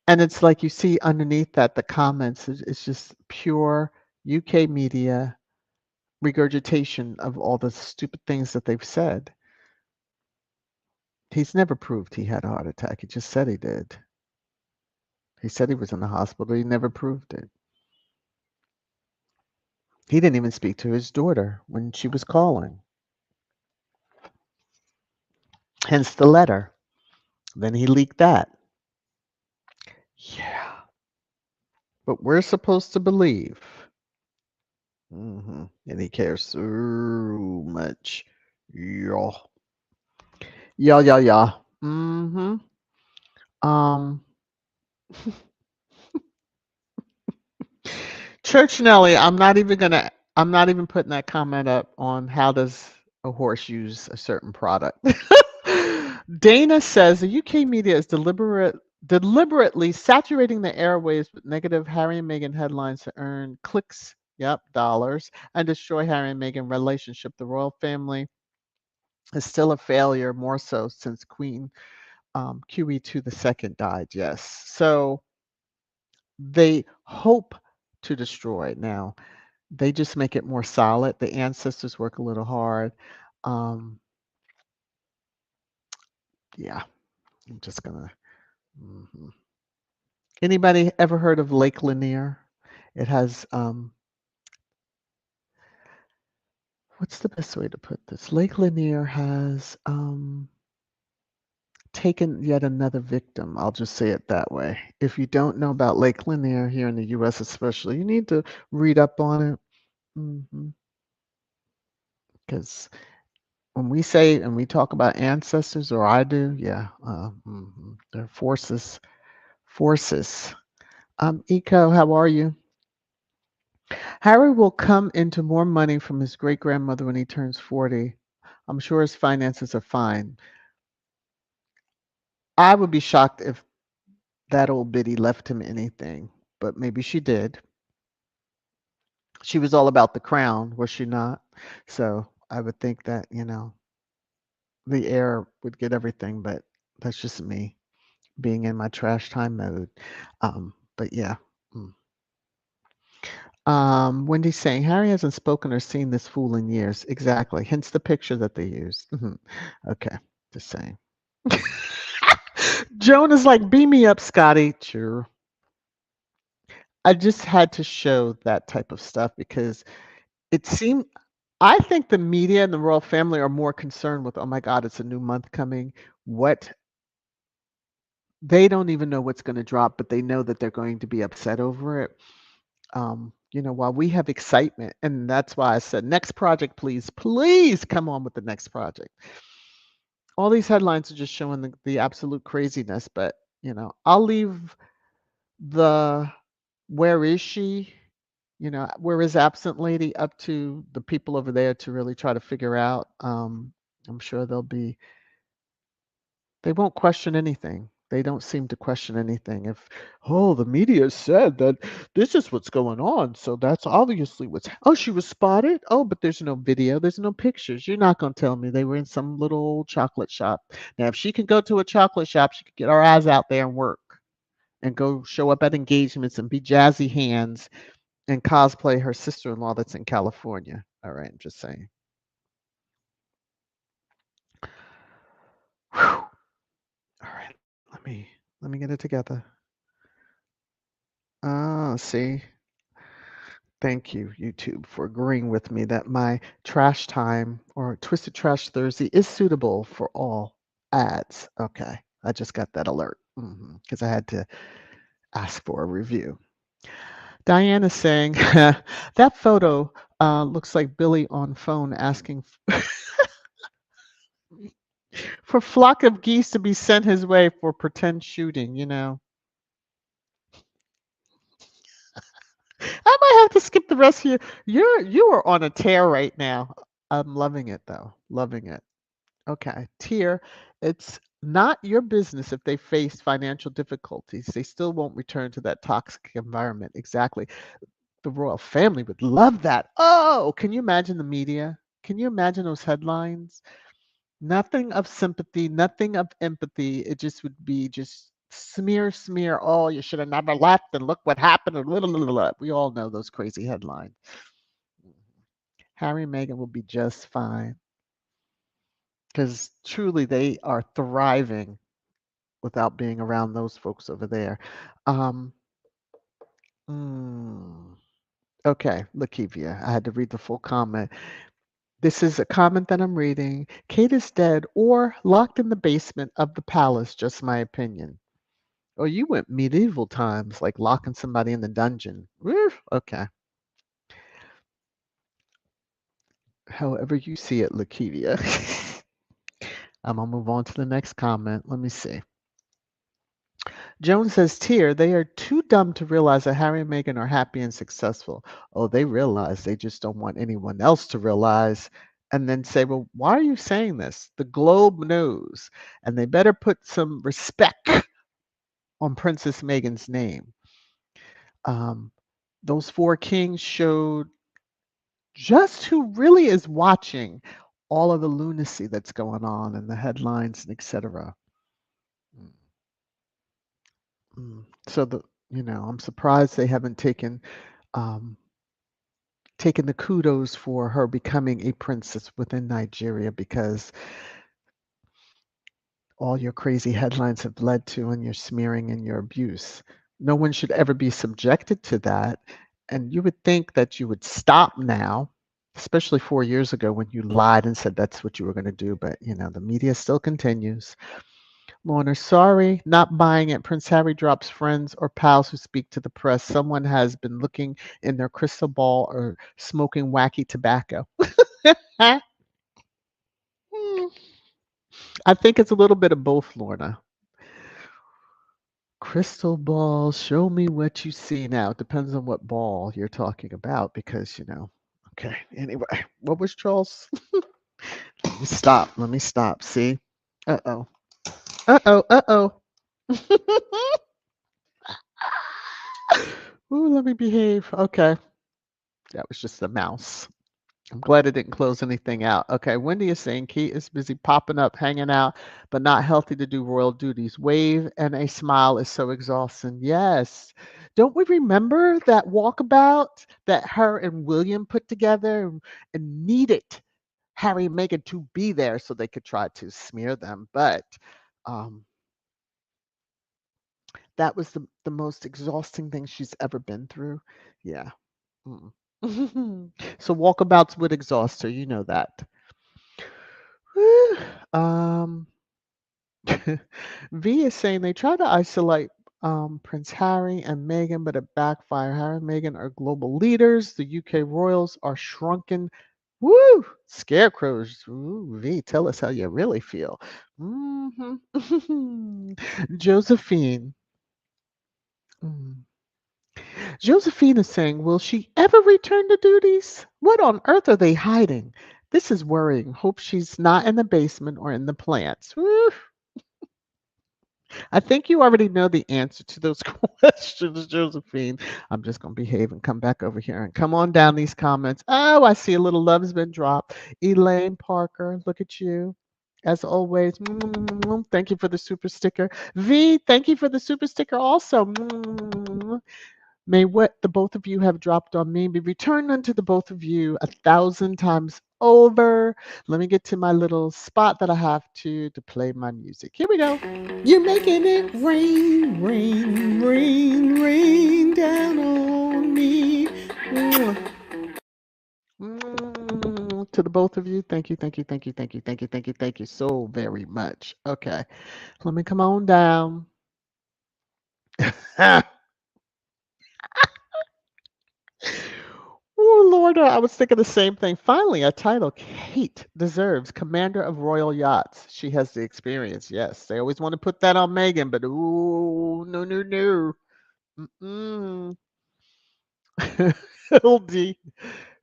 it's like you see underneath that, the comments, it's just pure UK media regurgitation of all the stupid things that they've said. He's never proved he had a heart attack. He just said he did. He said he was in the hospital. He never proved it. He didn't even speak to his daughter when she was calling. Hence the letter. Then he leaked that. Yeah. But we're supposed to believe. And he cares so much. Yeah. Yeah, yeah, yeah. Um, Church Nelly, I'm not even putting that comment up on how does a horse use a certain product. Dana says the UK media is deliberately saturating the airwaves with negative Harry and Meghan headlines to earn clicks, yep, dollars, and destroy Harry and Meghan relationship. The royal family is still a failure, more so since Queen QE2 the second died. Yes, so they hope to destroy it now. They just make it more solid. The ancestors work a little hard. Um, yeah, I'm just gonna. Mhm. Anybody ever heard of Lake Lanier? It has what's the best way to put this? Lake Lanier has taken yet another victim. I'll just say it that way. If you don't know about Lake Lanier here in the U.S., especially, you need to read up on it. Because when we say and we talk about ancestors, or I do, yeah, they're forces. Forces. Eco, how are you? Harry will come into more money from his great grandmother when he turns 40. I'm sure his finances are fine. I would be shocked if that old biddy left him anything, but maybe she did. She was all about the crown, was she not? So I would think that, the heir would get everything, but that's just me being in my trash time mode. But yeah. Mm. Wendy's saying Harry hasn't spoken or seen this fool in years. Exactly. Hence the picture that they used. Okay. Just saying. Joan is like, beam me up, Scotty. Sure. I just had to show that type of stuff because it seemed, I think the media and the royal family are more concerned with, oh my God, it's a new month coming. What they don't even know what's going to drop, but they know that they're going to be upset over it. While we have excitement, and that's why I said, next project, please, please come on with the next project. All these headlines are just showing the absolute craziness, but I'll leave the where is she, where is absent lady up to the people over there to really try to figure out. I'm sure they won't question anything. They don't seem to question anything. If, oh, the media said that this is what's going on, so that's obviously oh, she was spotted? Oh, but there's no video, there's no pictures. You're not going to tell me they were in some little old chocolate shop. Now, if she can go to a chocolate shop, she could get our eyes out there and work and go show up at engagements and be jazzy hands and cosplay her sister-in-law that's in California. All right, I'm just saying. Whew. All right, let me get it together. Ah, see. Thank you, YouTube, for agreeing with me that my trash time or Twisted Trash Thursday is suitable for all ads. Okay, I just got that alert because I had to ask for a review. Diane is saying that photo looks like Billy on phone asking for flock of geese to be sent his way for pretend shooting. I might have to skip the rest of you. You are on a tear right now. I'm loving it though. Loving it. Okay. Tier, it's not your business if they face financial difficulties. They still won't return to that toxic environment. Exactly. The royal family would love that. Oh, can you imagine the media? Can you imagine those headlines? Nothing of sympathy, nothing of empathy. It just would be just smear, smear. Oh, you should have never left, and look what happened. And blah, blah, blah, blah. We all know those crazy headlines. Harry and Meghan will be just fine because truly they are thriving without being around those folks over there. Um, mm, okay, Lakivia, I had to read the full comment. This is a comment that I'm reading. Kate is dead or locked in the basement of the palace, just my opinion. Oh, you went medieval times, like locking somebody in the dungeon. Woo, okay. However you see it, Lakivia. I'm going to move on to the next comment. Let me see. Joan says, Tier, they are too dumb to realize that Harry and Meghan are happy and successful. Oh, they realize. They just don't want anyone else to realize. And then say, well, why are you saying this? The globe knows. And they better put some respect on Princess Meghan's name. Um, those four kings showed just who really is watching all of the lunacy that's going on in the headlines and etc. So I'm surprised they haven't um, taken the kudos for her becoming a princess within Nigeria because all your crazy headlines have led to and your smearing and your abuse. No one should ever be subjected to that. And you would think that you would stop now, especially 4 years ago when you lied and said that's what you were going to do. But, the media still continues. Lorna, sorry, not buying it. Prince Harry drops friends or pals who speak to the press. Someone has been looking in their crystal ball or smoking wacky tobacco. I think it's a little bit of both, Lorna. Crystal ball, show me what you see now. It depends on what ball you're talking about because. Okay, anyway, what was Charles? Let me stop. Let me stop. See? Uh oh. Uh oh. Uh oh. Ooh, let me behave. Okay. That was just a mouse. I'm glad it didn't close anything out. Okay, Wendy is saying Kate is busy popping up, hanging out, but not healthy to do royal duties. Wave and a smile is so exhausting. Yes. Don't we remember that walkabout that her and William put together and needed Harry and Meghan to be there so they could try to smear them? But um, that was the most exhausting thing she's ever been through. Yeah. Mm. So walkabouts would exhaust her, you know that. Whew. V is saying they try to isolate Prince Harry and Meghan, but it backfired. Harry and Meghan are global leaders. The UK royals are shrunken. Woo! Scarecrows. Ooh, V, tell us how you really feel. Josephine. Mm. Josephine is saying, will she ever return to duties? What on earth are they hiding? This is worrying. Hope she's not in the basement or in the plants. Woo. I think you already know the answer to those questions, Josephine. I'm just going to behave and come back over here and come on down these comments. Oh, I see a little love's been dropped. Elaine Parker, look at you. As always, thank you for the super sticker. V, thank you for the super sticker also. May what the both of you have dropped on me be returned unto the both of you 1,000 times over. Let me get to my little spot that I have to play my music. Here we go. You're making it rain, rain, rain, rain down on me. To the both of you, thank you, thank you, thank you, thank you, thank you, thank you, thank you so very much. Okay, let me come on down. Oh, Lord, I was thinking the same thing. Finally, a title Kate deserves. Commander of Royal Yachts. She has the experience, yes. They always want to put that on Meghan, but ooh, no, no, no. Mm-mm. LD.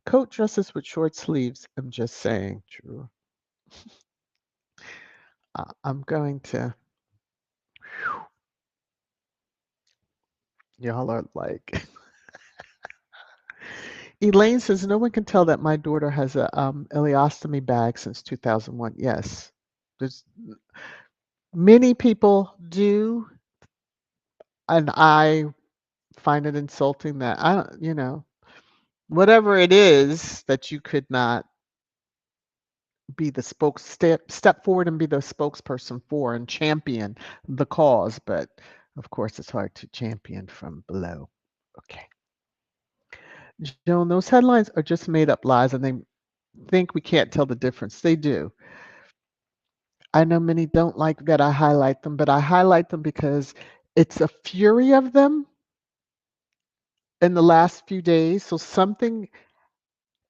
Coat dresses with short sleeves. I'm just saying. True. I'm going to. Y'all are like. Elaine says no one can tell that my daughter has a ileostomy bag since 2001. Yes, there's many people do, and I find it insulting that I don't, whatever it is that you could not be the step forward and be the spokesperson for and champion the cause, but of course it's hard to champion from below. Okay. Joan, those headlines are just made up lies and they think we can't tell the difference. They do. I know many don't like that I highlight them, but I highlight them because it's a fury of them in the last few days. So something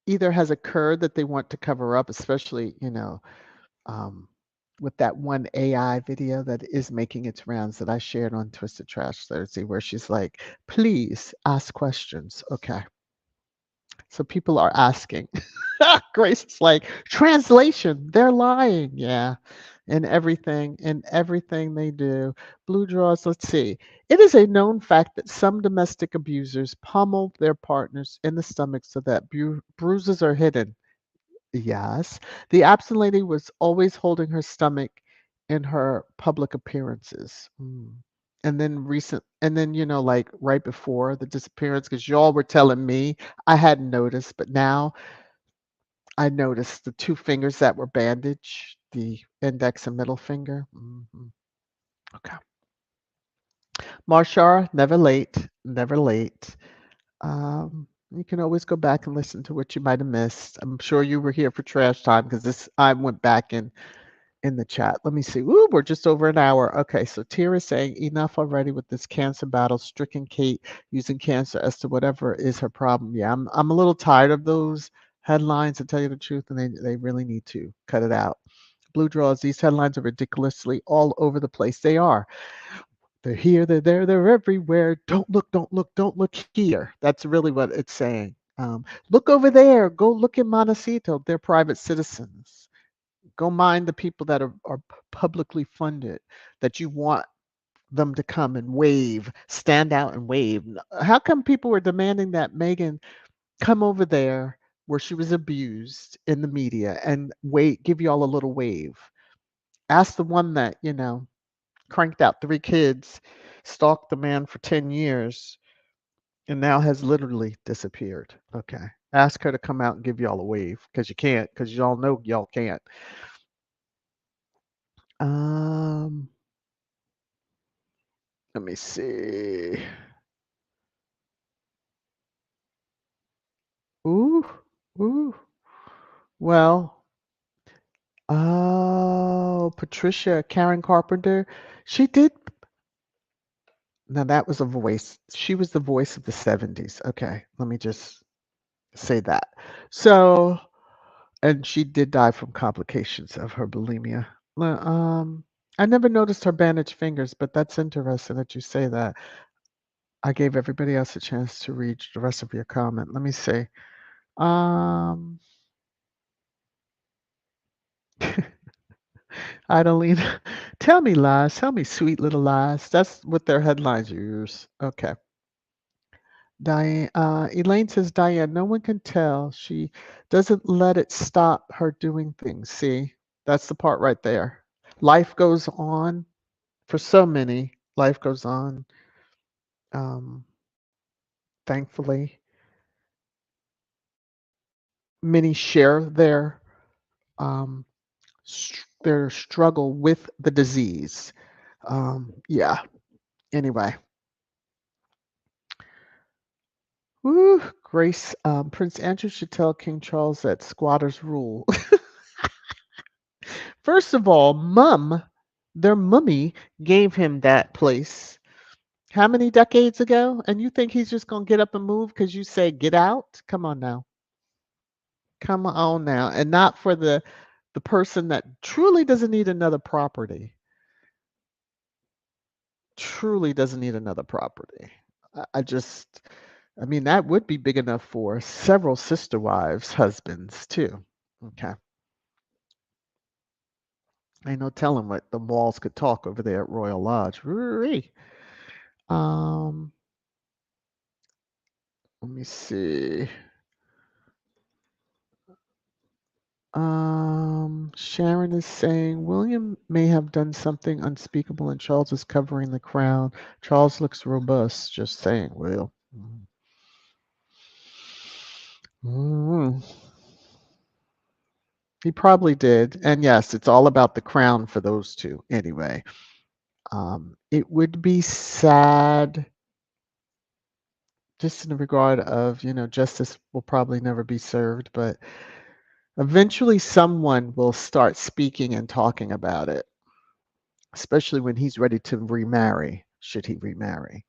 either has occurred that they want to cover up, especially, um, with that one AI video that is making its rounds that I shared on Twisted Trash Thursday, where she's like, please ask questions. Okay. So people are asking. Grace is like, translation, they're lying. Yeah. In everything they do. Blue draws, let's see. It is a known fact that some domestic abusers pummel their partners in the stomach so that bruises are hidden. Yes. The absent lady was always holding her stomach in her public appearances. And then, like right before the disappearance, because y'all were telling me, I hadn't noticed, but now I noticed the two fingers that were bandaged, the index and middle finger. Okay. Marshar, never late, never late. You can always go back and listen to what you might have missed. I'm sure you were here for trash time because this I went back in the chat. Let me see. Ooh, we're just over an hour. Okay, so Tira is saying enough already with this cancer battle, stricken Kate using cancer as to whatever is her problem. Yeah, I'm a little tired of those headlines to tell you the truth, and they really need to cut it out. Blue draws, these headlines are ridiculously all over the place. They are. They're here, they're there, they're everywhere. Don't look, don't look, don't look here. That's really what it's saying. Look over there. Go look in Montecito. They're private citizens. Go mind the people that are publicly funded, that you want them to come and wave, stand out and wave. How come people were demanding that Meghan come over there where she was abused in the media and wait, give you all a little wave? Ask the one that, cranked out 3 kids, stalked the man for 10 years, and now has literally disappeared. Okay. Ask her to come out and give y'all a wave because you can't, because y'all know y'all can't. Um, Let me see. Ooh, ooh. Well, oh, Patricia Karen Carpenter. She did. Now that was a voice. She was the voice of the 70s. Okay, let me just say that. So, and she did die from complications of her bulimia. Well, I never noticed her bandaged fingers, but that's interesting that you say that. I gave everybody else a chance to read the rest of your comment. Let me see. Um, Idolina, tell me lies. Tell me sweet little lies. That's what their headlines use. Okay. Diane, Elaine says, Diane, no one can tell. She doesn't let it stop her doing things. See, that's the part right there. Life goes on for so many. Life goes on. Um, Thankfully, many share um, their struggle with the disease. Yeah. Anyway, Woo, Grace, Prince Andrew should tell King Charles that squatters rule. First of all, their mummy, gave him that place. How many decades ago? And you think he's just gonna get up and move because you say get out? Come on now. Come on now. And not for the person that truly doesn't need another property. Truly doesn't need another property. I just I mean that would be big enough for several sister wives, husbands too. Okay. Ain't no telling what the walls could talk over there at Royal Lodge. Roo-ree. Um, let me see. Sharon is saying William may have done something unspeakable and Charles is covering the crown. Charles looks robust, just saying, Will. Mm. He probably did. And yes, it's all about the crown for those two anyway. It would be sad just in the regard of, justice will probably never be served, but eventually someone will start speaking and talking about it, especially when he's ready to remarry, should he remarry.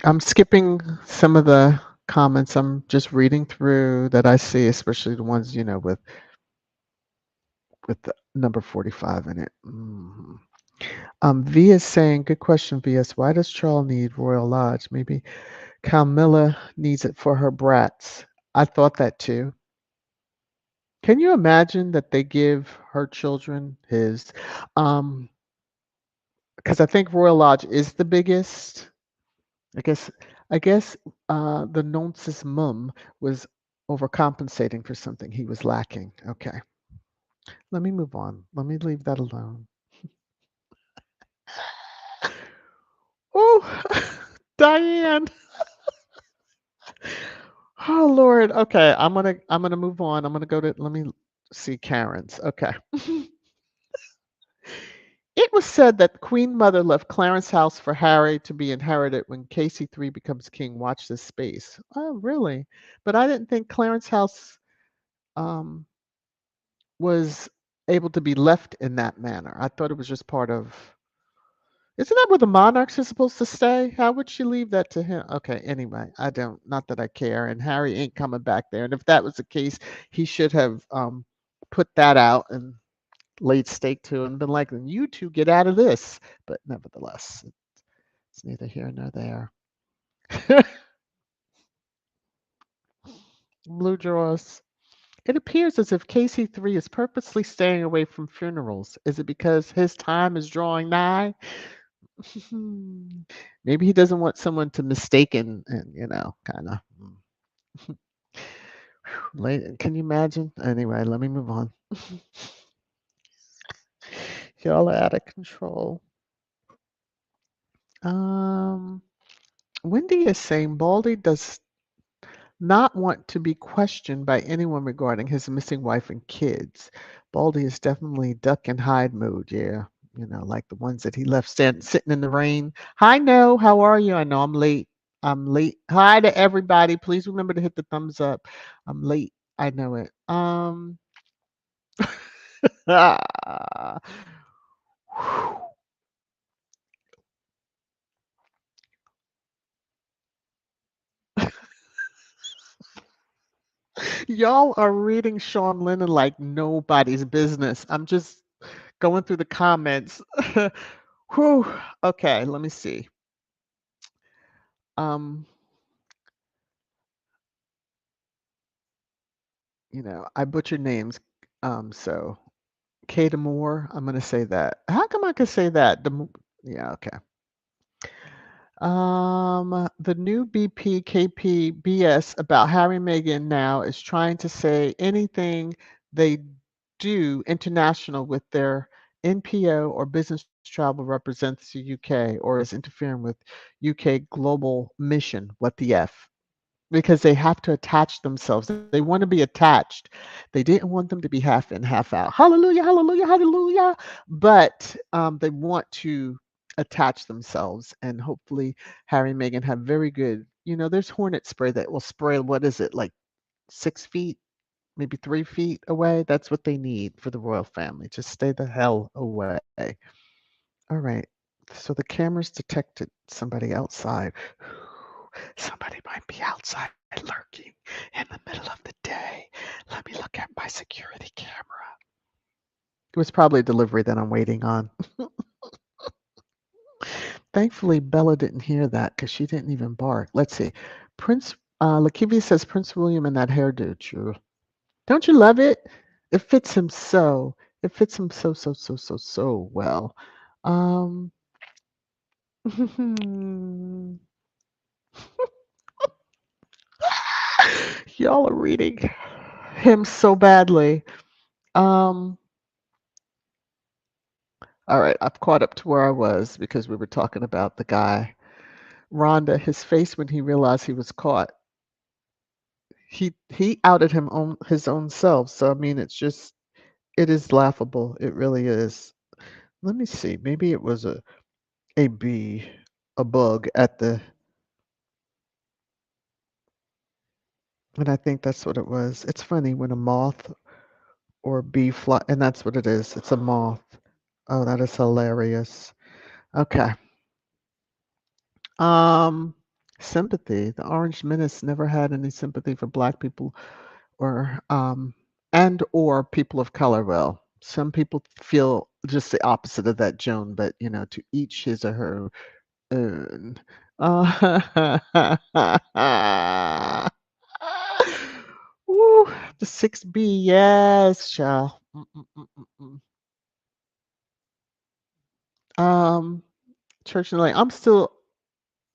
I'm skipping some of the comments. I'm just reading through that I see, especially the ones, with the number 45 in it. V is saying, good question, VS. Why does Charles need Royal Lodge? Maybe Camilla needs it for her brats. I thought that too. Can you imagine that they give her children his? Because I think Royal Lodge is the biggest. I guess the nonce's mum was overcompensating for something he was lacking. Okay, let me move on. Let me leave that alone. Oh, Diane. Oh Lord. Okay, I'm gonna move on. I'm gonna go to let me see Karen's. Okay. It was said that Queen Mother left Clarence House for Harry to be inherited when Casey 3 becomes king. Watch this space. Oh, really? But I didn't think Clarence House um, was able to be left in that manner. I thought it was just part of. Isn't that where the monarchs are supposed to stay? How would she leave that to him? Okay, anyway, I don't. Not that I care. And Harry ain't coming back there. And if that was the case, he should have put that out and laid stake to and been like, you two get out of this. But nevertheless, it's neither here nor there. Blue drawers. It appears as if KC3 is purposely staying away from funerals. Is it because his time is drawing nigh? Maybe he doesn't want someone to mistake and kind of. Can you imagine? Anyway, let me move on. Y'all are out of control. Wendy is saying Baldy does not want to be questioned by anyone regarding his missing wife and kids. Baldy is definitely duck and hide mode, yeah. Like the ones that he left sitting in the rain. Hi, No, how are you? I know I'm late. I'm late. Hi to everybody. Please remember to hit the thumbs up. I'm late. I know it. Y'all are reading Sean Lennon like nobody's business. I'm just going through the comments. Whew. Okay, let me see. Um, I butcher names. So Kate Moore, I'm gonna say that. How come I could say that? Yeah, okay. The new BP KP BS about Harry and Meghan now is trying to say anything they do international with their NPO or business travel represents the UK or is interfering with UK global mission. What the F? because they have to attach themselves. They want to be attached. They didn't want them to be half in, half out. Hallelujah, hallelujah, hallelujah. But they want to attach themselves, and hopefully Harry and Meghan have very good. There's Hornet spray that will spray. What is it, like 6 feet, maybe 3 feet away? That's what they need for the royal family. Just stay the hell away. All right. So the cameras detected somebody outside. Somebody might be outside lurking in the middle of the day. Let me look at my security camera. It was probably a delivery that I'm waiting on. Thankfully, Bella didn't hear that because she didn't even bark. Let's see. Prince Lakivia says Prince William in that hairdo, true. Don't you love it? It fits him so. It fits him so, so, so, so, so well. Um, y'all are reading him so badly. Um, all right, I've caught up to where I was because we were talking about the guy. Rhonda, his face when he realized he was caught. He outed him on his own self. So I mean, it is laughable. It really is. Let me see. Maybe it was a bee, a bug at the, and I think that's what it was. It's funny when a moth or a bee fly, and that's what it is. It's a moth. Oh, that is hilarious. Okay. Um, Sympathy. The Orange Menace never had any sympathy for Black people or and or people of color. Well, some people feel just the opposite of that, Joan, but to each his or her own. Woo, the 6B, yes, child. Um, Church and Lane.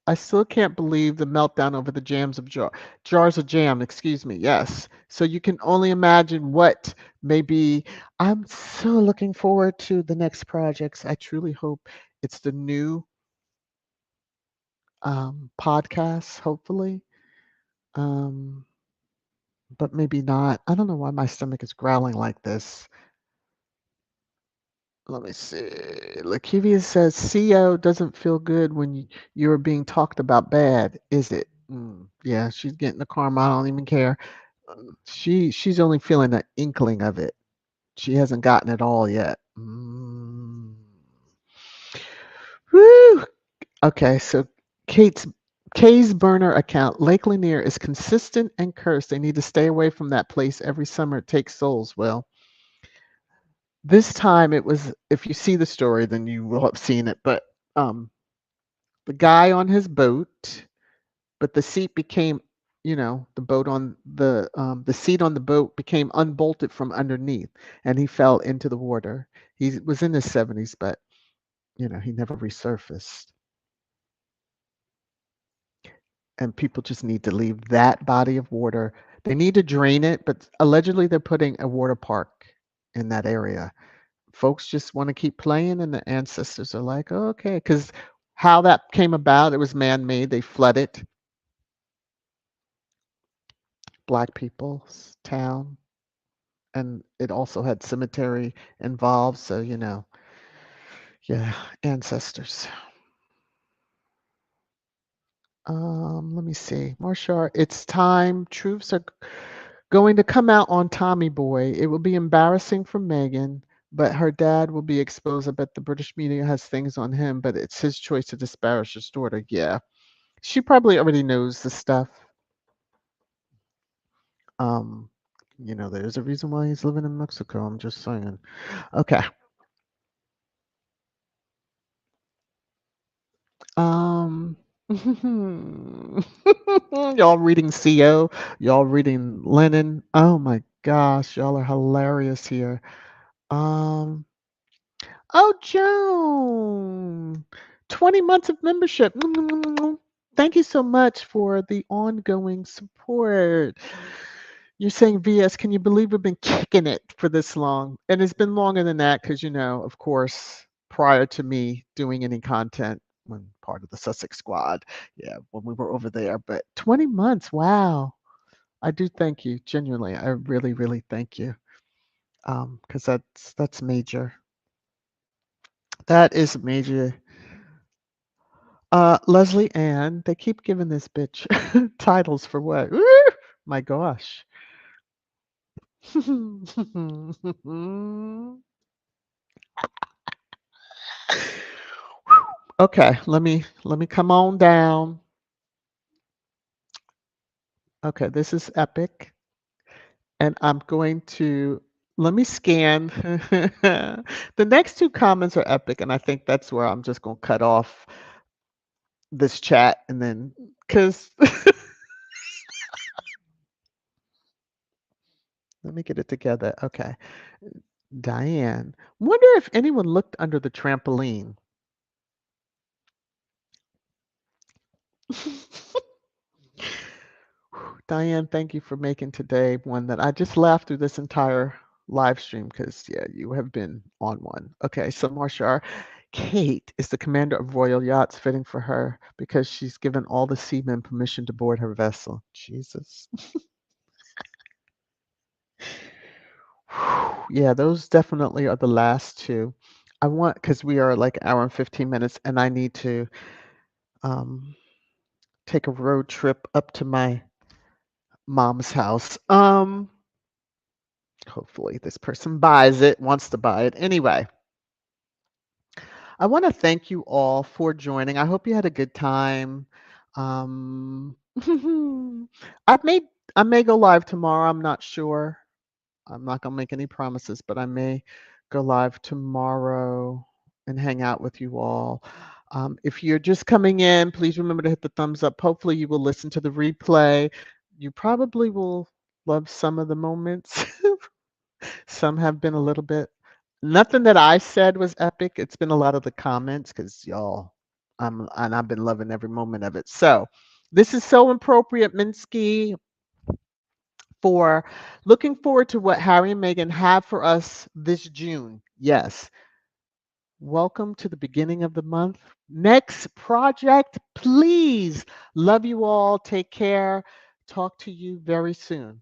I still can't believe the meltdown over the jars of jam, excuse me. Yes. So you can only imagine what maybe. I'm so looking forward to the next projects. I truly hope it's the new podcast, hopefully. Um, but maybe not. I don't know why my stomach is growling like this. Let me see. Lakivia says CO doesn't feel good when you're being talked about bad, is it? Yeah, she's getting the karma. I don't even care. She's only feeling an inkling of it. She hasn't gotten it all yet. Woo! Okay, so Kate's Kay's burner account, Lake Lanier, is consistent and cursed. They need to stay away from that place every summer. It takes souls. Well, this time it was, if you see the story, then you will have seen it. But um, the guy on his boat, but the seat became, the boat on the seat on the boat became unbolted from underneath, and he fell into the water. He was in his 70s, but he never resurfaced. And people just need to leave that body of water. They need to drain it, but allegedly they're putting a water park in that area. Folks just want to keep playing, and the ancestors are like, oh, okay, because how that came about, it was man-made. They flooded Black people's town, and it also had cemetery involved. So yeah, ancestors. Let me see, Marshall. It's time. Truths are going to come out on Tommy Boy. It will be embarrassing for Meghan, but her dad will be exposed. I bet the British media has things on him, but it's his choice to disparage his daughter. Yeah, she probably already knows the stuff. Um, there's a reason why he's living in Mexico. I'm just saying. Okay. Um, y'all reading CO, y'all reading Lennon. Oh my gosh, y'all are hilarious here. Um, oh, Joan, 20 months of membership. Thank you so much for the ongoing support. You're saying VS, can you believe we've been kicking it for this long? And it's been longer than that because, of course, prior to me doing any content, when part of the Sussex squad. Yeah, when we were over there. But 20 months, wow. I do thank you, genuinely. I really, really thank you. Because that's major. That is major. Leslie Ann, they keep giving this bitch titles for what? Woo! My gosh. Okay, let me come on down. Okay, this is epic, and I'm going to let me scan. The next two comments are epic, and I think that's where I'm just going to cut off this chat and then because let me get it together. Okay, Diane. Wonder if anyone looked under the trampoline. Diane, thank you for making today one that I just laughed through this entire live stream because, yeah, you have been on one. Okay, so Marcia, Kate is the commander of royal yachts fitting for her because she's given all the seamen permission to board her vessel. Jesus. Yeah, those definitely are the last two. I want, because we are like an hour and 15 minutes, and I need to um, take a road trip up to my mom's house. Hopefully this person buys it, wants to buy it. Anyway, I want to thank you all for joining. I hope you had a good time. Um, I may I may go live tomorrow. I'm not sure. I'm not gonna make any promises, but I may go live tomorrow and hang out with you all. If you're just coming in, please remember to hit the thumbs up. Hopefully, you will listen to the replay. You probably will love some of the moments. Some have been a little bit. Nothing that I said was epic. It's been a lot of the comments because y'all, and I've been loving every moment of it. So, this is so appropriate, Minsky, for looking forward to what Harry and Meghan have for us this June. Yes. Welcome to the beginning of the month. Next project, please. Love you all. Take care. Talk to you very soon.